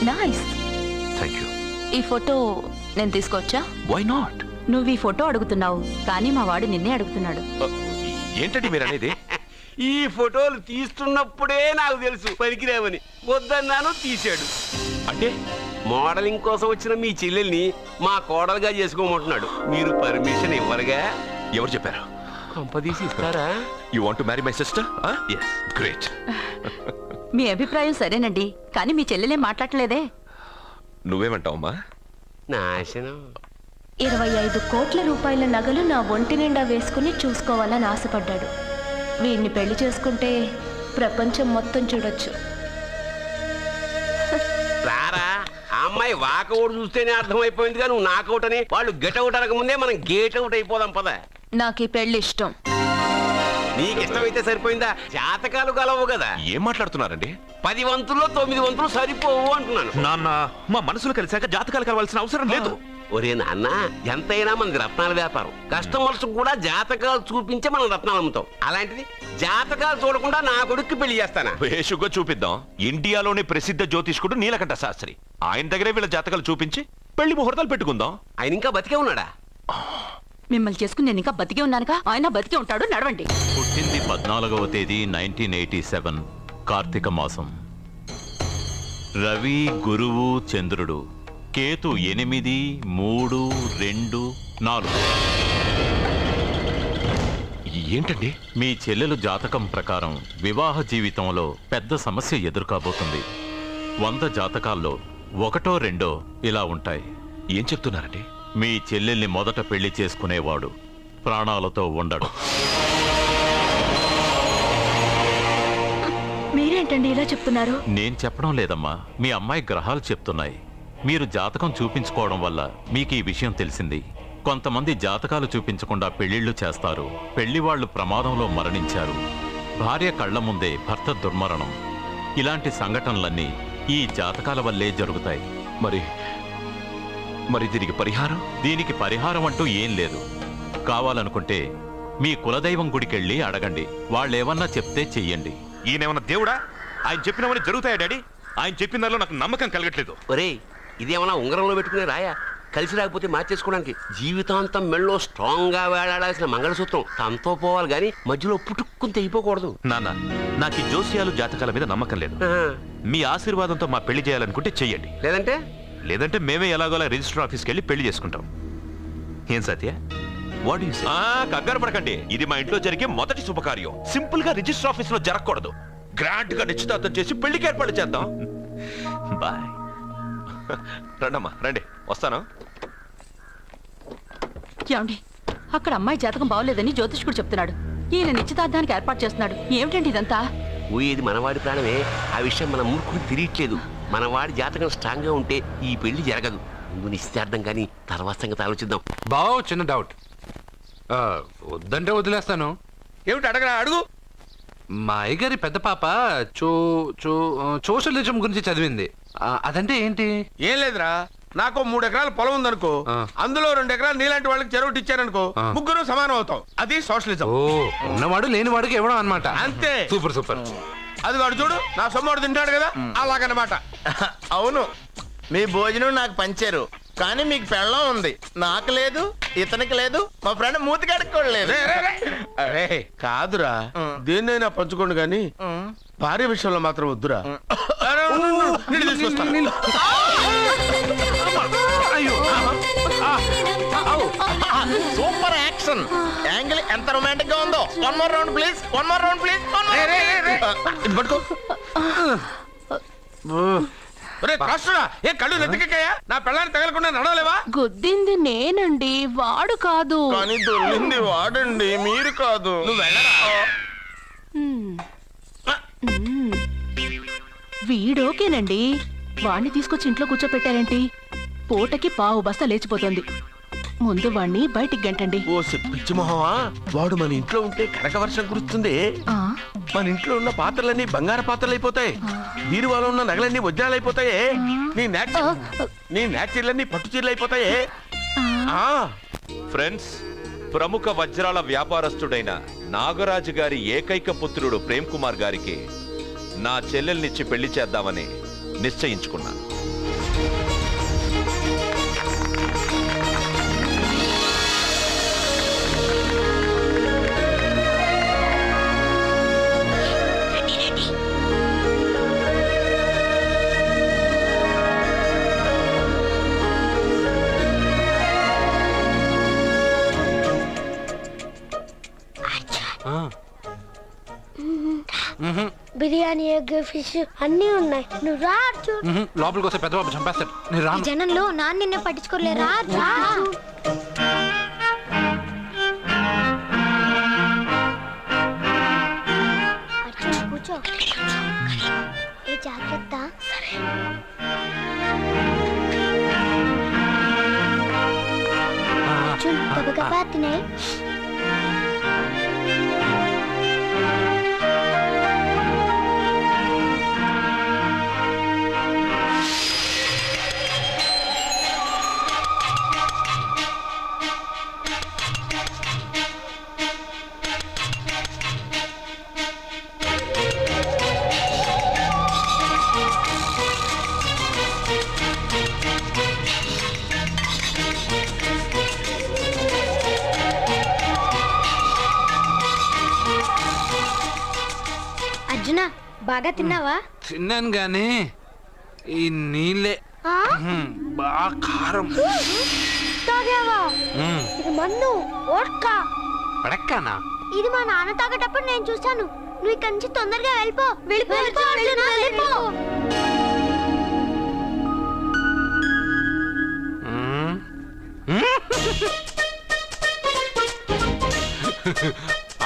Nice. Thank you. ఈ ఫోటో నేను తీసుకోవచ్చా? Why not? నువ్వు ఈ ఫోటో అడుగుతున్నావు కానీ మా వాడు నిన్నే అడుగుతున్నాడు. ఏంటండి మీరు అనేది? ఈ ఫోటోలు తీస్తున్నప్పుడే నాకు తెలుసు పనికిరావని. వద్దన్నాను, తీశాడు. అంటే మోడలింగ్ కోసం వచ్చిన మీ చెల్లెల్ని మా కోడలుగా చేసుకోమంటున్నాడు. మీరు పర్మిషన్ ఇవ్వరుగా? ఎవరు చెప్పారు? కంపదీసి ఇస్తారా? You want to marry my sister? yes, great. మీ అభిప్రాయం సరేనండి, కానీ మీ చెల్లెలేం మాట్లాడలేదే. నువ్వేమంటావమ్మా? నాశనం. 25 కోట్ల రూపాయల నగలు నా ఒంటి నిండా వేసుకుని చూసుకోవాలని ఆశపడ్డాడు. వీడిని పెళ్లి చేసుకుంటే ప్రపంచం మొత్తం చూడొచ్చు. రారా, ఆ అమ్మాయి వాకౌట్ చూస్తేనే అర్థమైపోయిందిగా నువ్వు నాకౌట్ అని. వాళ్ళు గెటౌట్ అనక ముందే మనం గేట్ అవుట్ అయిపోదాం పద. నాకు ఈ పెళ్లి ఇష్టం. నీకు ఇష్టమైతే సరిపోయిందా? జాతకాలు కలవు కదా. ఏం మాట్లాడుతున్నారండి? 10 వంతుల్లో 9 వంతులు సరిపోవు అంటున్నాను. నాన్న, మా మనసులు కలిసాక జాతకాలు కలవాల్సిన అవసరం లేదు. ఒరే నాన్న, ఎంతైనా మనది రత్నాల వ్యాపారం. కస్టమర్స్ కూడా జాతకాలు చూపించే మనం రత్నాలు అమ్ముతాం. అలాంటిది జాతకాలు చూడకుండా నా కొడుక్కి పెళ్లి చేస్తానా? వేషుగా చూపిద్దాం. ఇండియాలోని ప్రసిద్ధ జ్యోతిష్కుడు నీలకంఠ శాస్త్రి, ఆయన దగ్గరే వీళ్ళ జాతకాలు చూపించి పెళ్లి ముహూర్తాలు పెట్టుకుందాం. ఆయన ఇంకా బతికే ఉన్నాడా? మిమ్మల్ని చేసుకుని నేను ఇంకా బతికే ఉన్నానుగా, ఆయన బతికే ఉంటాడు. నడవండి. పుట్టింది 14వ తేదీ 1987 కార్తీక మాసం. రవి, గురువు, చంద్రుడు. కేతు 8, 3, 2, 4. ఏంటండి? మీ చెల్లెలు జాతకం ప్రకారం వివాహ జీవితంలో పెద్ద సమస్య ఎదుర్కోబోతుంది. 100 జాతకాల్లో 1, 2 ఇలా ఉంటాయి. ఏం చెప్తున్నారండి? మీ చెల్లెల్ని మొదట పెళ్లి చేసుకునేవాడు ప్రాణాలతో ఉండడు. మీరేంటండి ఇలా చెప్తున్నారు? నేను చెప్పడం లేదమ్మా, మీ అమ్మాయి గ్రహాలు చెప్తున్నాయి. మీరు జాతకం చూపించుకోవడం వల్ల మీకు ఈ విషయం తెలిసింది. కొంతమంది జాతకాలు చూపించకుండా పెళ్లిళ్లు చేస్తారు. పెళ్లివాళ్లు ప్రమాదంలో మరణించారు. భార్య కళ్ల ముందే భర్త దుర్మరణం. ఇలాంటి సంఘటనలన్నీ ఈ జాతకాల వల్లే జరుగుతాయి. మరి దీనికి పరిహారం? దీనికి పరిహారం అంటూ ఏం లేదు. కావాలనుకుంటే మీ కులదైవం గుడికెళ్ళి అడగండి. వాళ్ళేమన్నా చెప్తే చెయ్యండి. ఈయనేమన్నా దేవుడా? ఆయన చెప్పినవన్నీ జరుగుతాయా డాడీ? ఆయన చెప్పిన దానిలో నాకు నమ్మకం కలగట్లేదు. ఒరేయ్, ఇదేమన్నా ఉంగరంలో పెట్టుకునే రాయా? కలిసి రాకపోతే మార్చేసుకోవడానికి. జీవితాంతం మెళ్ళో స్ట్రాంగ్ గా వేలాడాల్సిన మంగళసూత్రం తనతో పోవాలి గాని మధ్యలో పుట్టుక్కుని తెగిపోకూడదు. నాన్న, నాకు ఈ జోస్యాలు జాతకాల మీద నమ్మకం లేదు. మీ ఆశీర్వాదంతో మా పెళ్లి చేయాలనుకుంటే చెయ్యండి. లేదంటే మేమే ఎలాగోలా రిజిస్టర్ ఆఫీస్కి వెళ్ళి పెళ్లి చేసుకుంటాం. ఏం సత్య? What you say? కంగారు పడకండి. ఇది మా ఇంట్లో జరిగే మొదటి శుభకార్యం. సింపుల్ గా రిజిస్టర్ ఆఫీస్ లో జరగకూడదు. గ్రాండ్ గా నిశ్చితార్థం చేసి పెళ్లికి ఏర్పాటు చేద్దాం. బాయ్. రండమ్మా, రండి, వస్తాను. ఏమండి, అక్కడ అమ్మాయి జాతకం బాగోలేదని జ్యోతిష్కుడు చెప్తున్నాడు. ఈయన నిశ్చితార్థానికి ఏర్పాటు చేస్తున్నాడు. ఏమిటండి ఇదంతా? ఊయేది మనవాడి ప్రాణమే. ఆ విషయం మన మూర్ఖుడు తిరియట్లేదు. మనవాడి జాతకం స్ట్రాంగ్ గా ఉంటే ఈ పెళ్లి జరగదు. ముందు నిశ్చితార్థం కానీ తర్వాత సంగతి ఆలోచిద్దాం. బావ, చిన్న డౌట్. వద్దంటే వదిలేస్తాను. ఏమిటి అడగరా? అడుగు. మా అయ్యగారి పెద్ద పాప సోషలిజం గురించి చదివింది. అదంటే ఏంటి? ఏం లేదురా, నాకు 3 ఎకరాల పొలం ఉందనుకో, అందులో 2 ఎకరాలు నీలాంటి వాళ్ళకి చెరువు ఇచ్చారనుకో, ముగ్గురు సమానం అవుతాం. అది సోషలిజం. ఓ, ఉన్నవాడు లేనివాడికి ఇవ్వడం అన్నమాట. అంతే. Super super. అది వాడు చూడు, నా సొమ్మడు తింటాడు కదా, అలాగనమాట. అవును, మీ భోజనం నాకు పంచారు, కానీ మీకు పెళ్ళం ఉంది. నాకు లేదు, ఇతనికి లేదు, మా ఫ్రెండ్ మూతి కడుక్కోలేదు. అరే కాదురా, దేన్నైనా పంచుకోండి కానీ భార్య విషయంలో మాత్రం వద్దురా. సూపర్ యాక్షన్ యాంగిల్ ఎంత రొమాంటిక్ గా ఉందో. 1 more round please, 1 more round please. పట్టుకో. ఏ కళ్ళు నెత్తికెక్కాయా? నా పెళ్ళాన్ని తగలకుండా నడవలేవా? గుద్దింది నేనండి, వాడు కాదు. కానీ దొల్లింది వాడండి, మీరు కాదు. నువ్వు వెళ్ళరా? వీడోకేనండి. వాణ్ణి తీసుకొచ్చి ఇంట్లో కూర్చోపెట్టారేంటి? పూటకి పావు బస్తా లేచిపోతుంది. ముందు వాణ్ణి బయటికి గంటండి. ఓ పిచ్చి మొహమా, వాడు మన ఇంట్లో ఉంటే కనక వర్షం కురుస్తుంది. మన ఇంట్లో ఉన్న పాత్రలన్నీ బంగారు పాత్రలు అయిపోతాయి. బీరువాలో ఉన్న నగలన్నీ వజ్రాలు అయిపోతాయి. నీ నాచీర్లన్నీ పట్టు చీరలు అయిపోతాయి. ఫ్రెండ్స్, ప్రముఖ వజ్రాల వ్యాపారస్తుడైన నాగరాజు గారి ఏకైక పుత్రుడు ప్రేమ్ కుమార్ గారికి నా చెల్లెల్నిచ్చి పెళ్లి చేద్దామని నిశ్చయించుకున్నాను. బిర్యానీ ఎగ్ ఫిష్ అన్నీ ఉన్నాయి. నువ్వు రా అర్జున్. లోపలికి వస్తే పెద్దబాబు చంపేస్తాడు. నేను ఈ రాను. జనంలో నాన్న నిన్నే పట్టించుకోలే. రా అర్జున్. అర్జున్ కూర్చో. ఏ జాగ్రత్త. సరే. అర్జున్ గబగబా తినే. అర్జున బాగా తిన్నావా? తిన్నాను గానీ ఈ నీళ్ళే బాగా కారం. తాగావా? ఇది మన్ను ఓట్కా. పడక్కనా? ఇది మా నాన్న తాగేటప్పుడు నేను చూశాను. నువ్వు ఇక్కడి నుంచి తొందరగా వెళ్ళిపో. వెళ్ళిపో అర్జున, వెళ్ళిపో.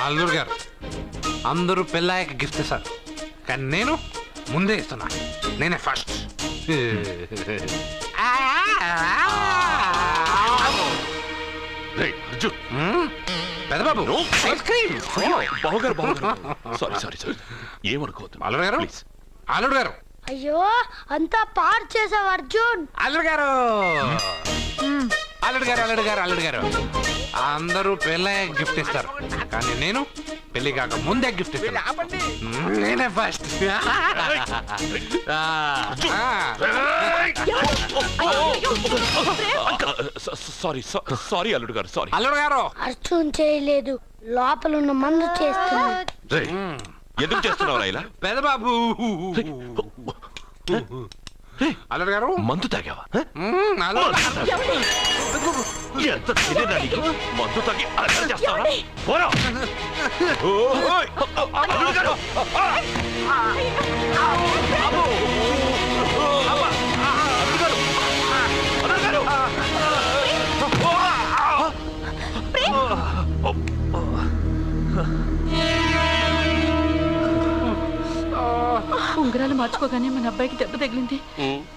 అల్లుడు గారు అందరూ పెళ్ళాయక గిఫ్ట్ ఇస్తారు, కానీ నేను ముందే ఇస్తున్నా. నేనే ఫస్ట్. పెద్దబాబు ఏమనుకోవద్దు. అల్లుడు గారు, అల్లుడు గారు. అయ్యో అంతా పాడు చేసావు అర్జున్. అల్లుడు గారు, అల్లుడు గారు, అల్లుడు గారు, అల్లుడు గారు. అందరూ పెళ్ళాయక గిఫ్ట్ ఇస్తారు, కానీ నేను పెళ్లి కాక ముందే గిఫ్ట్ ఇస్తాను. నేనే ఫస్ట్. సారీ అల్లుడు గారు, సారీ. అల్లుడు గారు, అర్జున్ చేయలేదు, లోపల ఉన్న మందు చేస్తుంది. ఎందుకు చేస్తున్నావు ఇలా? పెద్దబాబు. అల్లుడు గారు, మందు తాగావా? ఎంత తెలియదా నీకు? మందు తాగి అల్లరి చేస్తావా? పోరా. ఓయ్, అల్లుడు గారు. ఉంగరాలు మార్చుకోగానే మన అబ్బాయికి దెబ్బ తగిలింది.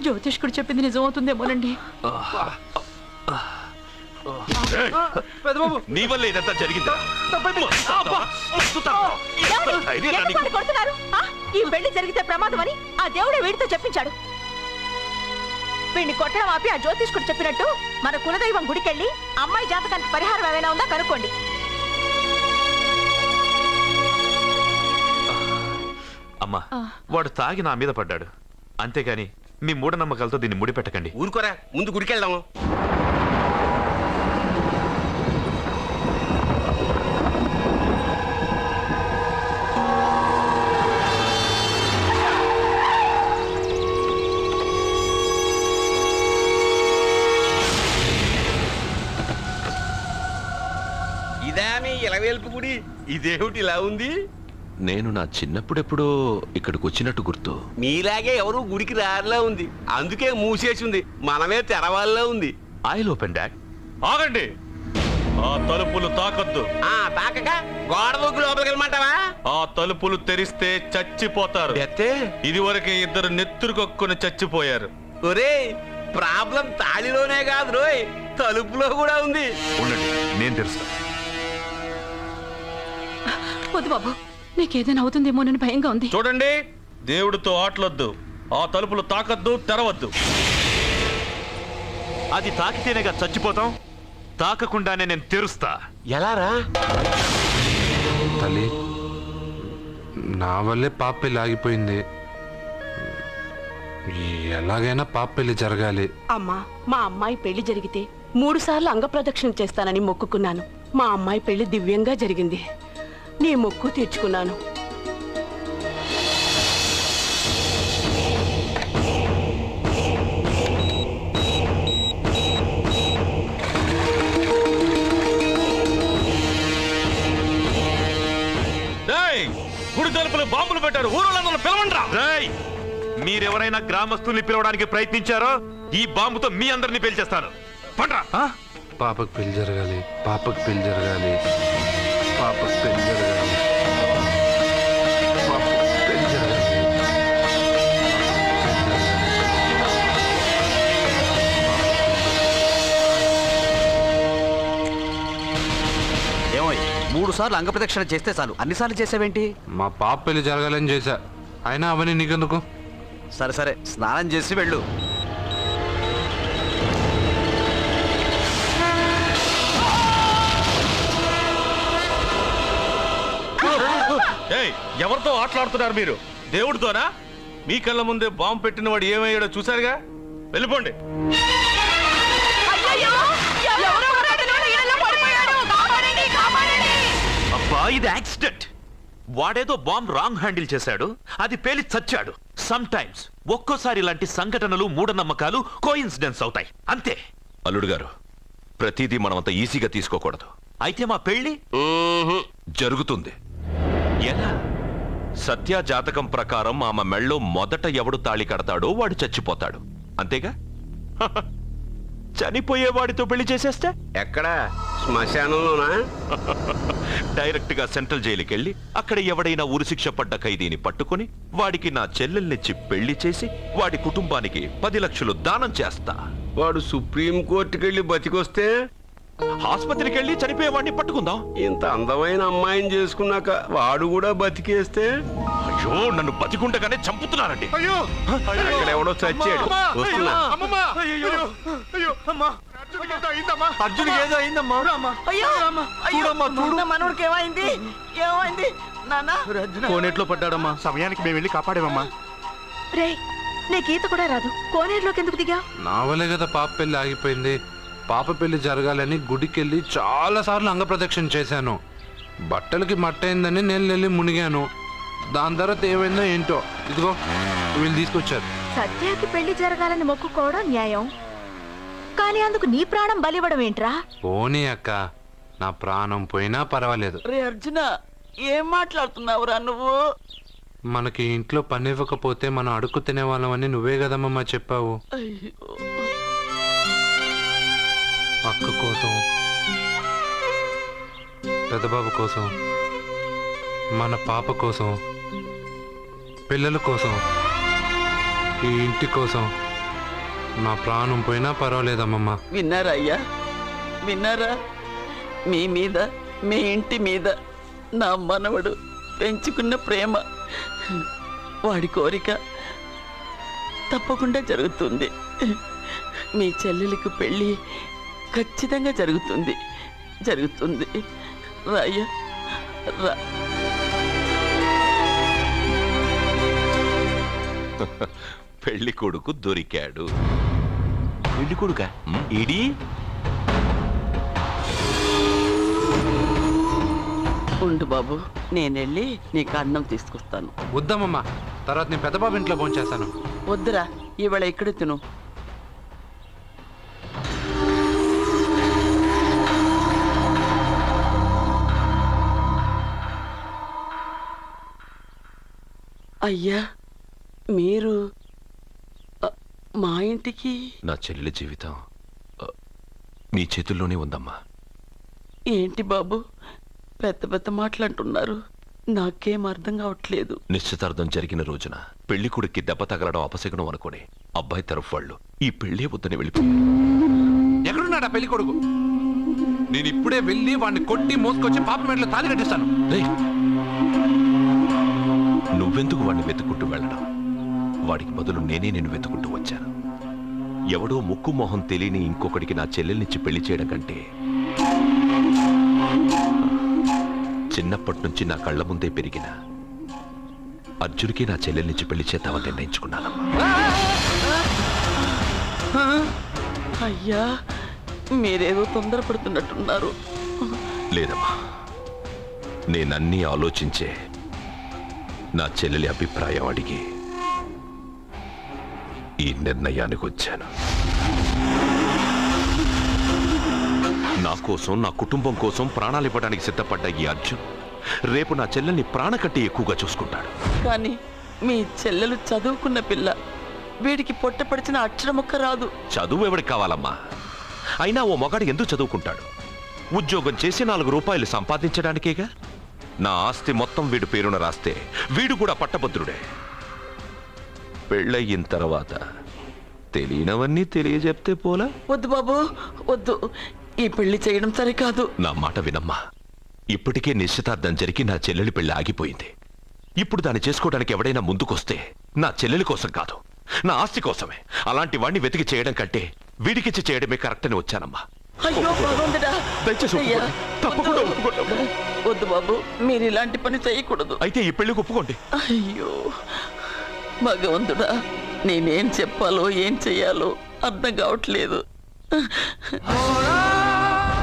జ్యోతిష్కుడు చెప్పింది నిజమవుతుందేమోనండి. నీ వల్ల ఇదంతా జరిగిందా? ఈ పెళ్లి జరిగితే ప్రమాదం అని ఆ దేవుడే వీడితో చెప్పించాడు. వీడిని కొట్టడం ఆపి ఆ జ్యోతిష్కుడు చెప్పినట్టు మన కులదైవం గుడికెళ్ళి అమ్మాయి జాతకానికి పరిహారం ఏమైనా ఉందా కనుక్కోండి. అమ్మా, వాడు తాగి నా మీద పడ్డాడు, అంతేగాని మీ మూఢనమ్మకాలతో దీన్ని ముడిపెట్టకండి. ఊరుకోరా, ముందు గుడికెళ్దాము. ఇదా మీ ఇలవేల్పు గుడి? ఇదేమిటి ఇలా ఉంది? నేను నా చిన్నప్పుడెప్పుడో ఇక్కడికి వచ్చినట్టు గుర్తు. మీలాగే ఎవరు గుడికి రారులా ఉంది, అందుకే మూసేసి ఉంది. మనమే తెరవాళ్ళలో ఉంది. I'll open dad. ఆగండి, ఆ తలుపులు తాకద్దు. తాకక గోడ దూకి లోపలికి వెళ్ళమంటావా? ఆ తలుపులు తెరిస్తే చచ్చిపోతారు. ఇదివరకే ఇద్దరు నెత్తురు కొక్కుని చచ్చిపోయారు. ఒరే, ప్రాబ్లం తాళిలోనే కాదు రోయ్, తలుపులో కూడా ఉంది. ఉండండి, నేను తెలుస్తా. వద్దు బాబు, నీకేదైనా అవుతుందేమోనని భయంగా ఉంది. చూడండి, దేవుడితో ఆటలొద్దు. ఆ తలుపులు తాకద్దు, తెరవద్దు. అది తాకితేనేగా చచ్చిపోతాం, తాకకుండానే నేను తెరుస్తా. ఎలారా? తల్లి, నా వల్లే పాప పెళ్లి ఆగిపోయింది. ఎలాగైనా పాప పెళ్లి జరగాలి. అమ్మా, మా అమ్మాయి పెళ్లి జరిగితే 3 సార్లు అంగప్రదక్షిణ చేస్తానని మొక్కుకున్నాను. మా అమ్మాయి పెళ్లి దివ్యంగా జరిగింది. నీ మొక్కు తీర్చుకున్నాను. గుడి తలుపులు బాంబులు పెట్టారు, ఊరోళ్ళందరూ పిలవండ్రా. మీరెవరైనా గ్రామస్తుల్ని పిలవడానికి ప్రయత్నించారో ఈ బాంబుతో మీ అందరినీ పేల్చేస్తాను. పండ్రా. పాపకు పెళ్లి జరగాలి, పాపకు పెళ్లి జరగాలి, పాపకు పెళ్లి జరగాలి, పాపకు పెళ్లి జరగాలి. ఏమోయ్ 3 సార్లు అంగప్రదక్షిణ చేస్తే చాలు, అన్నిసార్లు చేసావేంటి? మా పాప పెళ్లి జరగాలని చేశా, అయినా అవన్నీ నీకెందుకు? సరే సరే, స్నానం చేసి వెళ్ళు. ఎవరితో ఆటలాడుతున్నారు మీరు? దేవుడితోనా? మీ కళ్ళ ముందే బాంబు పెట్టిన వాడు ఏమయ్యాడో చూసారుగా. వెళ్ళిపోండి. అబ్బా, ఇది యాక్సిడెంట్. వాడేదో బాంబ్ రాంగ్ హ్యాండిల్ చేశాడు, అది పేలి చచ్చాడు. సమ్ టైమ్స్ ఒక్కోసారి ఇలాంటి సంఘటనలు మూఢనమ్మకాలు కోఇన్సిడెన్స్ అవుతాయి, అంతే. అల్లుడు గారు, ప్రతిదీ మనమంత ఈజీగా తీసుకోకూడదు. అయితే మా పెళ్లి జరుగుతుంది. ఎలా? సత్య జాతకం ప్రకారం ఆమె మెళ్ళో మొదట ఎవడు తాళి కడతాడో వాడు చచ్చిపోతాడు, అంతేగా? చనిపోయేవాడితో పెళ్లి చేసేస్తే ఎక్కడా? శ్మశానంలోనా? డైరెక్ట్ గా సెంట్రల్ జైలుకి వెళ్ళి అక్కడ ఎవడైనా ఉరిశిక్ష పడ్డ ఖైదీని పట్టుకుని వాడికి నా చెల్లెల్నిచ్చి పెళ్లి చేసి వాడి కుటుంబానికి 10 లక్షలు దానం చేస్తా. వాడు సుప్రీం కోర్టుకి వెళ్ళి బతికొస్తే ఆసుపత్రికి వెళ్ళి చనిపోయేవాడిని పట్టుకుందాం. ఇంత అందమైన అమ్మాయిని చేసుకున్నాక వాడు కూడా బతికేస్తే? అయ్యో, నన్ను బతికుండగానే చంపుతున్నారండి. అక్కడ ఎవడో చచ్చాడు. వస్తున్నా. అర్జునికి ఏదో అయిందమ్మా. మనోడికి ఏమైంది? ఏమైంది నాన్న? కోనేట్లో పడ్డాడమ్మా. సమయానికి మేము వెళ్ళి కాపాడేమమ్మా. రే, నీకు ఈత కూడా రాదు, కోనేరులోకి ఎందుకు దిగా? నా వల్లే కదా పాప పెళ్లి ఆగిపోయింది. పాప పెళ్లి జరగాలని గుడికెళ్ళి చాలా సార్లు అంగప్రదక్షిణ చేశాను. బట్టలకి మట్టయిందని నేను వెళ్ళి మునిగాను. దాని తర్వాత ఏమైందో ఏంటో, ఇదిగో వీళ్ళు తీసుకొచ్చారు. సత్యాకి పెళ్లి జరగాలని మొక్కుకోవడం న్యాయం, కానీ అందుకు నీ ప్రాణం బలివ్వడం ఏంట్రా? పోనీ అక్క, నా ప్రాణం పోయినా పర్వాలేదు. రే అర్జున, ఏం మాట్లాడుతున్నావురా నువ్వు? మనకి ఇంట్లో పని ఇవ్వకపోతే మనం అడుక్కు తినేవాళ్ళమని నువ్వే కదమ్మా చెప్పావు. అక్క కోసం, పెద్దబాబు కోసం, మన పాప కోసం, పిల్లల కోసం, ఈ ఇంటి కోసం నా ప్రాణం పోయినా పర్వాలేదమ్మమ్మ. విన్నారా అయ్యా? విన్నారా? మీ మీద, మీ ఇంటి మీద నా మనవడు పెంచుకున్న ప్రేమ, వాడి కోరిక తప్పకుండా జరుగుతుంది. మీ చెల్లెలకు పెళ్ళి ఖచ్చితంగా జరుగుతుంది, జరుగుతుంది. రాయ్యా రా. పెళ్లి కొడుకు దొరికాడు. పెళ్లి కొడుక ఇడి? ఉండు బాబు, నేనెళ్ళి నీకు అన్నం తీసుకొస్తాను. వద్దమ్మమ్మా, తర్వాత నేను పెద్దబాబు ఇంట్లో భోంచేస్తాను. వద్దురా, ఇవాళ ఇక్కడ తిను. అయ్యా, మీరు మా ఇంటికి? నా చెల్లెలి జీవితం మీ చేతుల్లోనే ఉందమ్మా. ఏంటి బాబు పెద్ద పెద్ద మాటలంటున్నారు? నాకేం అర్థం కావట్లేదు. నిశ్చితార్థం జరిగిన రోజున పెళ్లి కొడుక్కి దెబ్బ తగలడం అపశకునం అనుకుని అబ్బాయి తరఫు వాళ్ళు ఈ పెళ్లి వద్దని వెళ్ళిపోయారు. ఎక్కడున్నాడా పెళ్లి కొడుకు? నేను ఇప్పుడే వెళ్ళి వాడిని కొట్టి మోసుకొచ్చి పాప మెడలో తాళి కట్టిస్తాను. నువ్వెందుకు వాడిని వెతుక్కుంటూ వెళ్ళడం? వాడికి బదులు నేనే నిన్ను వెతుకుంటూ వచ్చాను. ఎవడో ముక్కు మొహం తెలియని ఇంకొకడికి నా చెల్లెల్నిచ్చి పెళ్లి చేయడం కంటే చిన్నప్పటి నుంచి నా కళ్ళ ముందే పెరిగిన అర్జున్కి నా చెల్లెల్నిచ్చి పెళ్లి చేద్దామని నిర్ణయించుకున్నాను. అయ్యా, మీరేదో తొందరపడుతున్నట్టున్నారు. లేదమ్మా, నేనన్నీ ఆలోచించే నా చెల్లెలి అభిప్రాయం అడిగి ఈ నిర్ణయానికి వచ్చాను. నా కోసం, నా కుటుంబం కోసం ప్రాణాలు ఇవ్వడానికి సిద్ధపడ్డ ఈ అర్జున్ రేపు నా చెల్లెల్ని ప్రాణ కంటే ఎక్కువగా చూసుకుంటాడు. కానీ మీ చెల్లెలు చదువుకున్న పిల్ల, వీడికి పొట్టపడిచిన అక్షరముక్క రాదు. చదువు ఎవరికి కావాలమ్మా? అయినా ఓ మొగాడు ఎందుకు చదువుకుంటాడు? ఉద్యోగం చేసి 4 రూపాయలు సంపాదించడానికేగా. నా ఆస్తి మొత్తం వీడి పేరున రాస్తే వీడు కూడా పట్టభద్రుడే. పెళ్ళయిన తర్వాత తెలియనవన్నీ తెలియజెప్తే పోలా? వద్దు బాబు వద్దు, ఈ పెళ్లి చేయడం సరికాదు. నా మాట వినమ్మా. ఇప్పటికే నిశ్చితార్థం జరిగి నా చెల్లెలి పెళ్లి ఆగిపోయింది. ఇప్పుడు దాన్ని చేసుకోవడానికి ఎవడైనా ముందుకొస్తే నా చెల్లెలి కోసం కాదు, నా ఆస్తి కోసమే. అలాంటి వాడిని వెతికి చేయడం కంటే వీడికిచ్చి చేయడమే కరెక్ట్ అని వచ్చానమ్మా. అయ్యో భగవంతుడా, దయచేసి అయ్యా, తప్పకుండా వద్దు బాబు, మీరు ఇలాంటి పని చేయకూడదు. అయితే ఈ పెళ్లికి ఒప్పుకోండి. అయ్యో భగవంతుడా, నేనేం చెప్పాలో ఏం చెయ్యాలో అర్థం కావట్లేదు.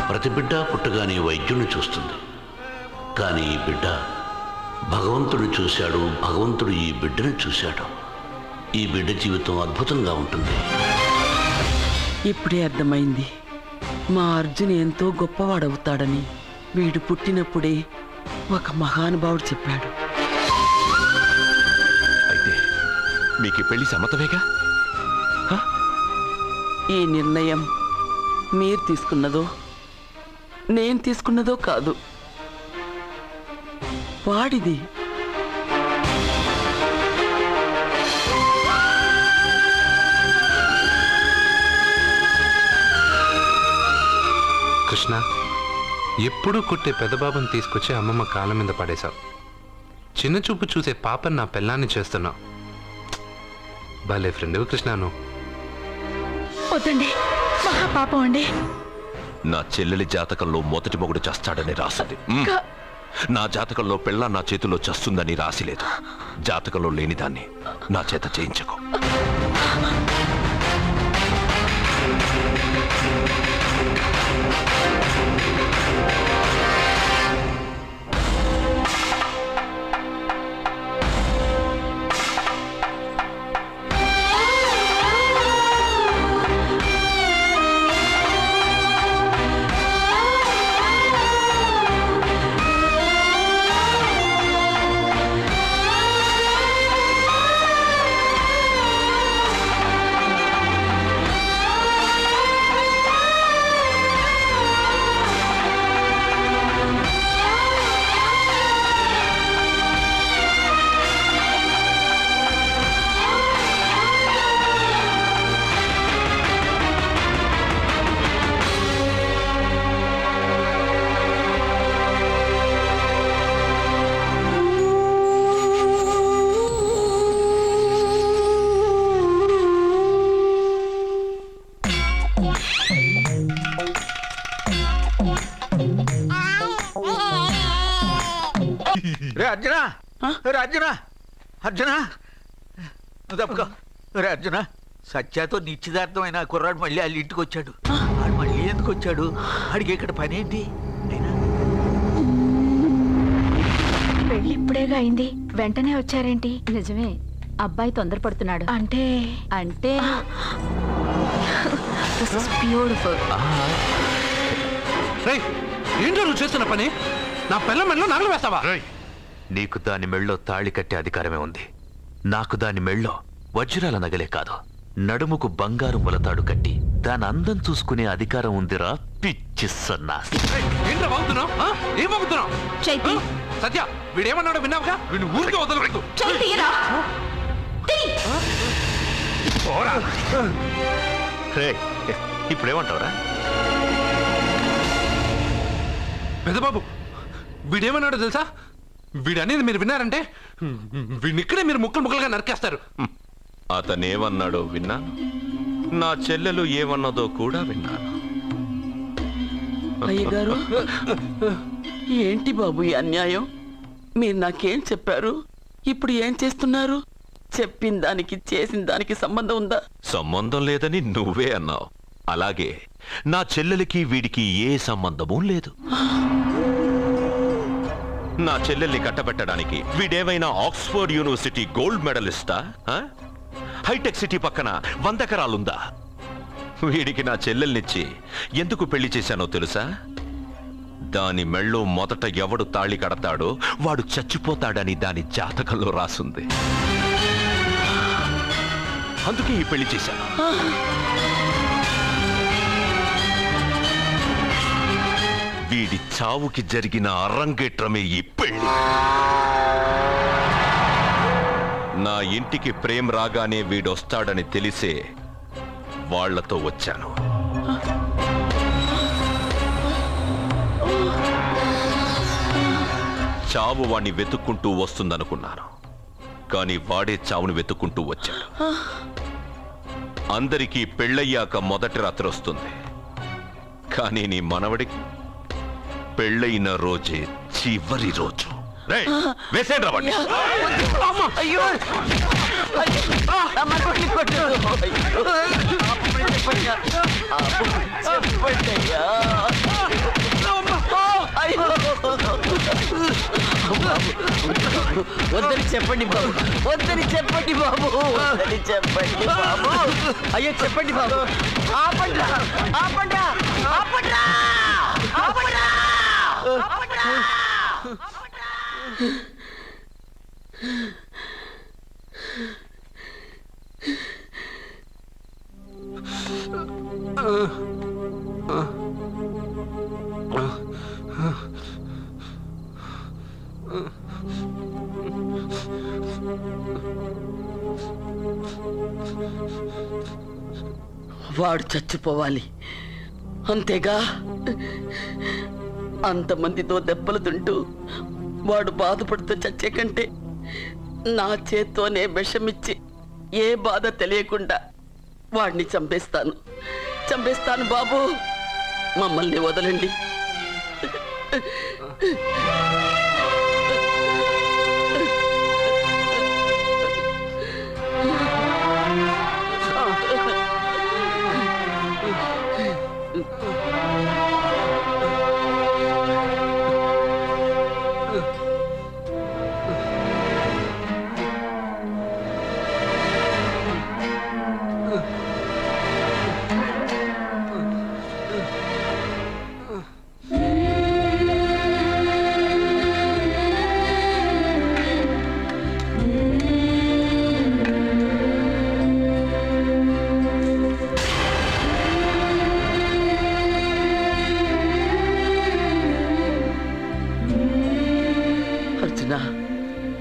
ప్రతి బిడ్డ పుట్టగానే వైద్యుని చూస్తుంది, కానీ ఈ బిడ్డ భగవంతుడు చూశాడు, భగవంతుడు ఈ బిడ్డను చూశాడు. ఈ బిడ్డ జీవితం అద్భుతంగా ఉంటుంది. ఇప్పుడే అర్థమైంది, మా అర్జున్ ఎంతో గొప్పవాడవుతాడని. వీడు పుట్టినప్పుడే ఒక మహానుభావుడు చెప్పాడు. అయితే మీకు ఈ పెళ్లి సమ్మతమేగా? ఈ నిర్ణయం మీరు తీసుకున్నదో నేను తీసుకున్నదో కాదు, వాడిది. కృష్ణ, ఎప్పుడూ కుట్టే పెద్దబాబుని తీసుకొచ్చి అమ్మమ్మ కాళ్ళ మీద పడేశావు. చిన్న చూపు చూసే పాపని నా పెళ్ళాన్ని చేస్తున్నావు. భలే ఫ్రెండ్ కృష్ణను. వద్దండి, మహాపాపం అండి. నా చెల్లెలి జాతకంలో మొదటి మొగుడు చస్తాడని రాసింది. నా జాతకంలో పెళ్ళ నా చేతిలో చస్తుందని రాసిలేదు. జాతకంలో లేనిదాన్ని నా చేత చేయించకు. రే అర్జున, రే అర్జున, అర్జున తప్పుకో. రే అర్జున, సత్యాతో నిశ్చితార్థమైన కుర్రాడు మళ్ళీ వాళ్ళ ఇంటికి వచ్చాడు. వాడు మళ్ళీ ఎందుకు వచ్చాడు? వాడికి ఇక్కడ పని ఏంటి? పెళ్లి ఇప్పుడేగా అయింది, వెంటనే వచ్చారేంటి? నిజమే, అబ్బాయి తొందరపడుతున్నాడు. అంటే అంటే బ్యూటిఫుల్. ఏంటో నువ్వు చేస్తున్న పని? నా పిల్ల మెళ్ళో నగలు వేస్తావా? నీకు దాని మెళ్ళో తాళి కట్టే అధికారమే ఉంది. నాకు దాని మెళ్ళో వజ్రాల నగలే కాదు, నడుముకు బంగారు ములతాడు కట్టి దాని అందం చూసుకునే అధికారం ఉందిరా పిచ్చి సన్నాసి. ఏంటో బాగుతున్నావు? ఏం బాగుతున్నావు? సత్య, వీడేమన్నాడో విన్నావుగా? వీడిని ఊరికే వదలలేదు. ఇప్పుడేమంటావురా? పెద్దబాబు, వీడేమన్నాడో తెలుసా? వీడనేది మీరు విన్నారంటే వీడిని ఇక్కడే మీరు ముక్కలు ముక్కలుగా నరికేస్తారు. అతనేమన్నాడో విన్నాను, నా చెల్లెలు ఏమన్నదో కూడా విన్నాను. అయ్యగారు, ఏంటి బాబు ఈ అన్యాయం? మీరు నాకేం చెప్పారు? ఇప్పుడు ఏం చేస్తున్నారు? చెప్పిన దానికి చేసిన దానికి సంబంధం ఉందా? సంబంధం లేదని నువ్వే అన్నావు. అలాగే నా చెల్లెలికి వీడికి ఏ సంబంధమూ లేదు. నా చెల్లెల్ని కట్టబెట్టడానికి వీడేమైనా ఆక్స్ఫర్డ్ యూనివర్సిటీ గోల్డ్ మెడలిస్టా? హైటెక్ సిటీ పక్కన 100 ఎకరాలుందా? వీడికి నా చెల్లెల్నిచ్చి ఎందుకు పెళ్లి చేశానో తెలుసా? దాని మెళ్ళో మొదట ఎవడు తాళి కడతాడో వాడు చచ్చిపోతాడని దాని జాతకంలో రాసుంది. అందుకే ఈ పెళ్లి చేశాను. వీడి చావుకి జరిగిన అరంగేట్రమే ఈ పెళ్లి. నా ఇంటికి ప్రేమ్ రాగానే వీడొస్తాడని తెలిసే వాళ్లతో వచ్చాను. చావు వాణ్ణి వెతుక్కుంటూ వస్తుందనుకున్నాను, కానీ వాడే చావును వెతుక్కుంటూ వచ్చాడు. అందరికీ పెళ్ళయ్యాక మొదటి రాత్రి వస్తుంది, కానీ నీ మనవడికి పెళ్ళైన రోజే చివరి రోజు. వేసేండి రావండి. వద్దని చెప్పండి బాబు, వద్దని చెప్పండి బాబు, వద్దని చెప్పండి బాబు. అయ్యో చెప్పండి బాబు. ఆపండ్రా, ఆపండ్రా, ఆపండ్రా, ఆపండ్రా, ఆపండ్రా. వాడు చచ్చిపోవాలి అంతేగా. అంతమందితో దెబ్బలు తింటూ వాడు బాధపడుతూ చచ్చే కంటే నా చేత్తోనే విషమిచ్చి ఏ బాధ తెలియకుండా వాడిని చంపేస్తాను, చంపేస్తాను బాబు. మమ్మల్ని వదలండి.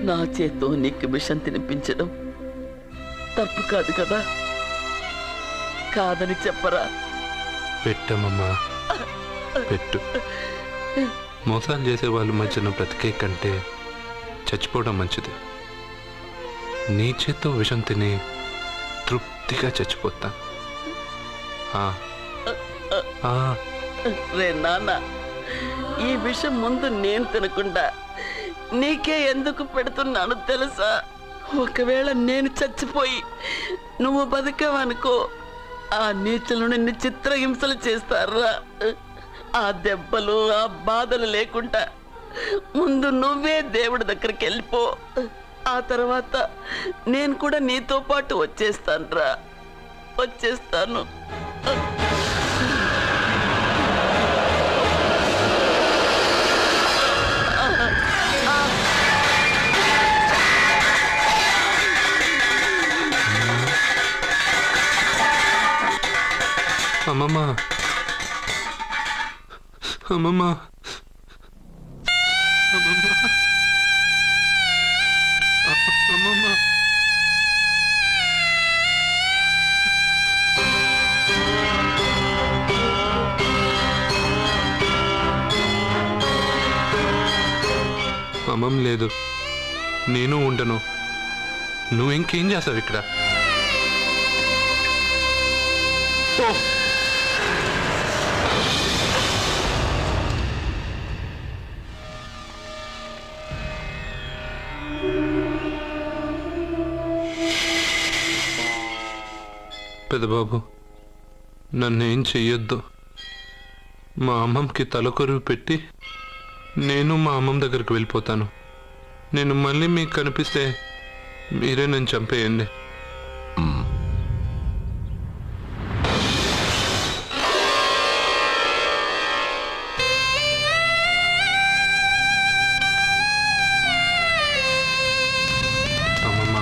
నా చేత్తో నీకు విషం తినిపించడం తప్పు కాదు కదా? కాదని చెప్పరా? పెట్టమమ్మా, పెట్టు. మోసాలు చేసే వాళ్ళ మధ్యన బ్రతికే కంటే చచ్చిపోవడం మంచిది. నీ చేత్తో విషం తిని తృప్తిగా చచ్చిపోతా. రే నాన్న, ఈ విషయం ముందు నేను తినకుండా నీకే ఎందుకు పెడుతున్నాను తెలుసా? ఒకవేళ నేను చచ్చిపోయి నువ్వు బతికావనుకో, ఆ నీచులు నిన్ను చిత్రహింసలు చేస్తారా? ఆ దెబ్బలు ఆ బాధలు లేకుండా ముందు నువ్వే దేవుడి దగ్గరికి వెళ్ళిపో. ఆ తర్వాత నేను కూడా నీతో పాటు వచ్చేస్తానురా, వచ్చేస్తాను. అమ్మమ్మ, అమ్మమ్మ, అమ్మమ్మ, అమ్మమ్మ. అమ్మమ్మ లేదు, నేను ఉండను. నువ్వు ఇంకేం చేస్తావు ఇక్కడ? పెద్దబాబు, నన్నేం చెయ్యొద్దు. మా అమ్మమ్మకి తలకొరువు పెట్టి నేను మా అమ్మమ్మ దగ్గరికి వెళ్ళిపోతాను. నేను మళ్ళీ మీకు కనిపిస్తే మీరే నన్ను చంపేయండి. అమ్మమ్మ,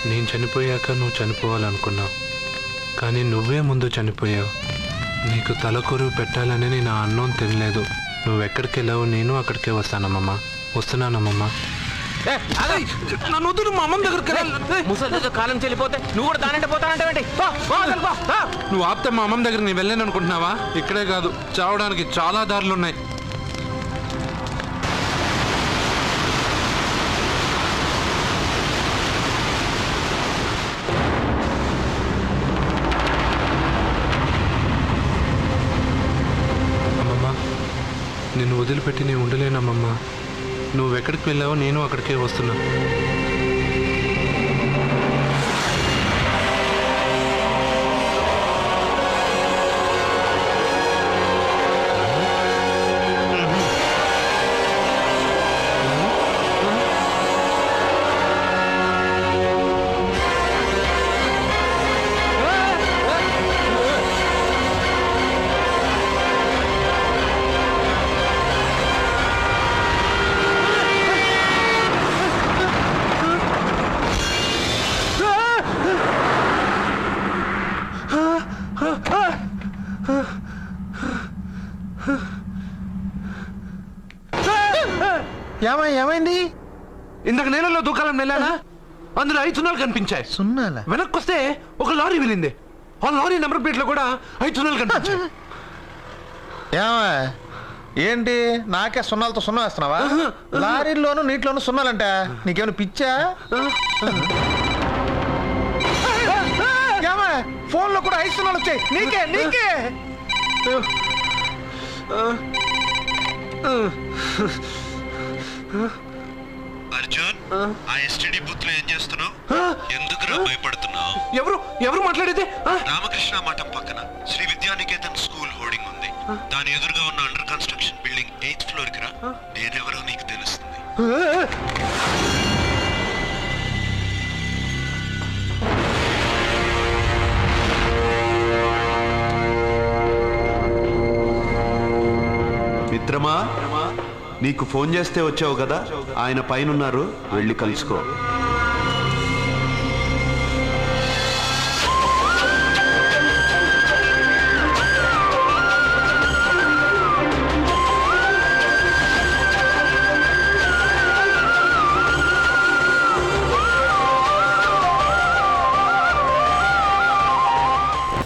నేను చనిపోయాక పెళ్ళయ్యాక నువ్వు చనిపోవాలనుకున్నావు, కానీ నువ్వే ముందు చనిపోయావు. నీకు తలకొరువు పెట్టాలని నేను ఆ అన్నం తినలేదు. నువ్వు ఎక్కడికి వెళ్ళావు, నేను అక్కడికే వస్తానమ్మమ్మ. వస్తున్నానమ్మమ్మ. నన్ను వద్దు, మా అమ్మమ్మ దగ్గరికి ముసలి కాలం చెల్లిపోతే నువ్వు కూడా దానంటే పోతానంటే నువ్వు ఆపితే మా అమ్మమ్మ దగ్గర నేను వెళ్ళాను అనుకుంటున్నావా? ఇక్కడే కాదు, చావడానికి చాలా దారులు ఉన్నాయి. అమ్మమ్మ, నిన్ను వదిలిపెట్టి నేను ఉండలేనమ్మమ్మ. నువ్వు ఎక్కడికి వెళ్ళావో నేను అక్కడికే వస్తున్నా. ఏమైంది? ఇందాక నేలలో దూకాలని వెళ్ళానా, అందులో 5 సున్నాలు కనిపించాయి. సున్నాలా? వెనక్కి వస్తే ఒక లారీ వెళ్ళింది. ఆ లారీ నెంబర్ ప్లేట్ లో కూడా 5 సున్నాలు కనిపించాయి. ఏంటి నాకే సున్నాలతో సున్నా వేస్తున్నావా? లారీల్లోనూ నీటిలోనూ సున్నాలంట. నీకేమైనా పిచ్చా? ఫోన్ లో కూడా 5 సున్నాలు వచ్చాయి. నీకే అర్జున్, ఆ ఎస్టీడీ బూత్ లో ఏం చేస్తున్నావు? ఎందుకురా భయపడుతున్నావు? ఎవరు మాట్లాడేది? రామకృష్ణ మఠం పక్కన శ్రీ విద్యానికేతన్ స్కూల్ హోర్డింగ్ ఉంది. దాని ఎదురుగా ఉన్న under construction building 8th floor కి రా. నేనెవరో నీకు తెలుస్తుంది. మిత్రమా, నీకు ఫోన్ చేస్తే వచ్చావు కదా, ఆయన పైనున్నారు, వెళ్ళి కలుసుకో.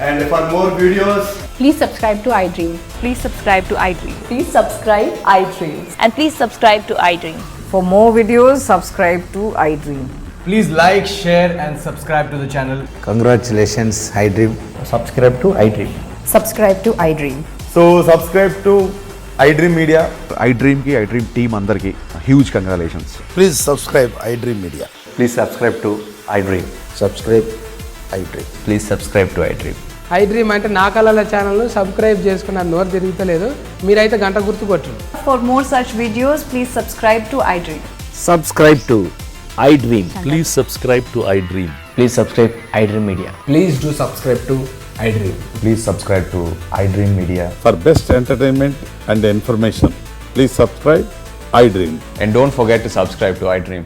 And for more videos, please subscribe to iDream. Please subscribe to iDream. Please subscribe iDream. And please subscribe to iDream. For more videos, subscribe to iDream. please like, share and subscribe to the channel. Congratulations, iDream. Subscribe to iDream. Subscribe to iDream. So subscribe to iDream Media. iDream ki iDream team andarki huge congratulations. Please subscribe iDream Media. Please subscribe to iDream. Subscribe iDream. Please subscribe to iDream. iDream అంటే నా కళల ఛానల్ను subscribe చేసుకున్న నోరు తిరుగుతలేదు, మీరైతే గంట గుర్తు కొట్టండి. For more such videos, please subscribe to iDream. Subscribe to iDream. Please subscribe to iDream. Please subscribe iDream Media. Please do subscribe to iDream. Please subscribe to iDream Media. For best entertainment and information, please subscribe iDream. And don't forget to subscribe to iDream.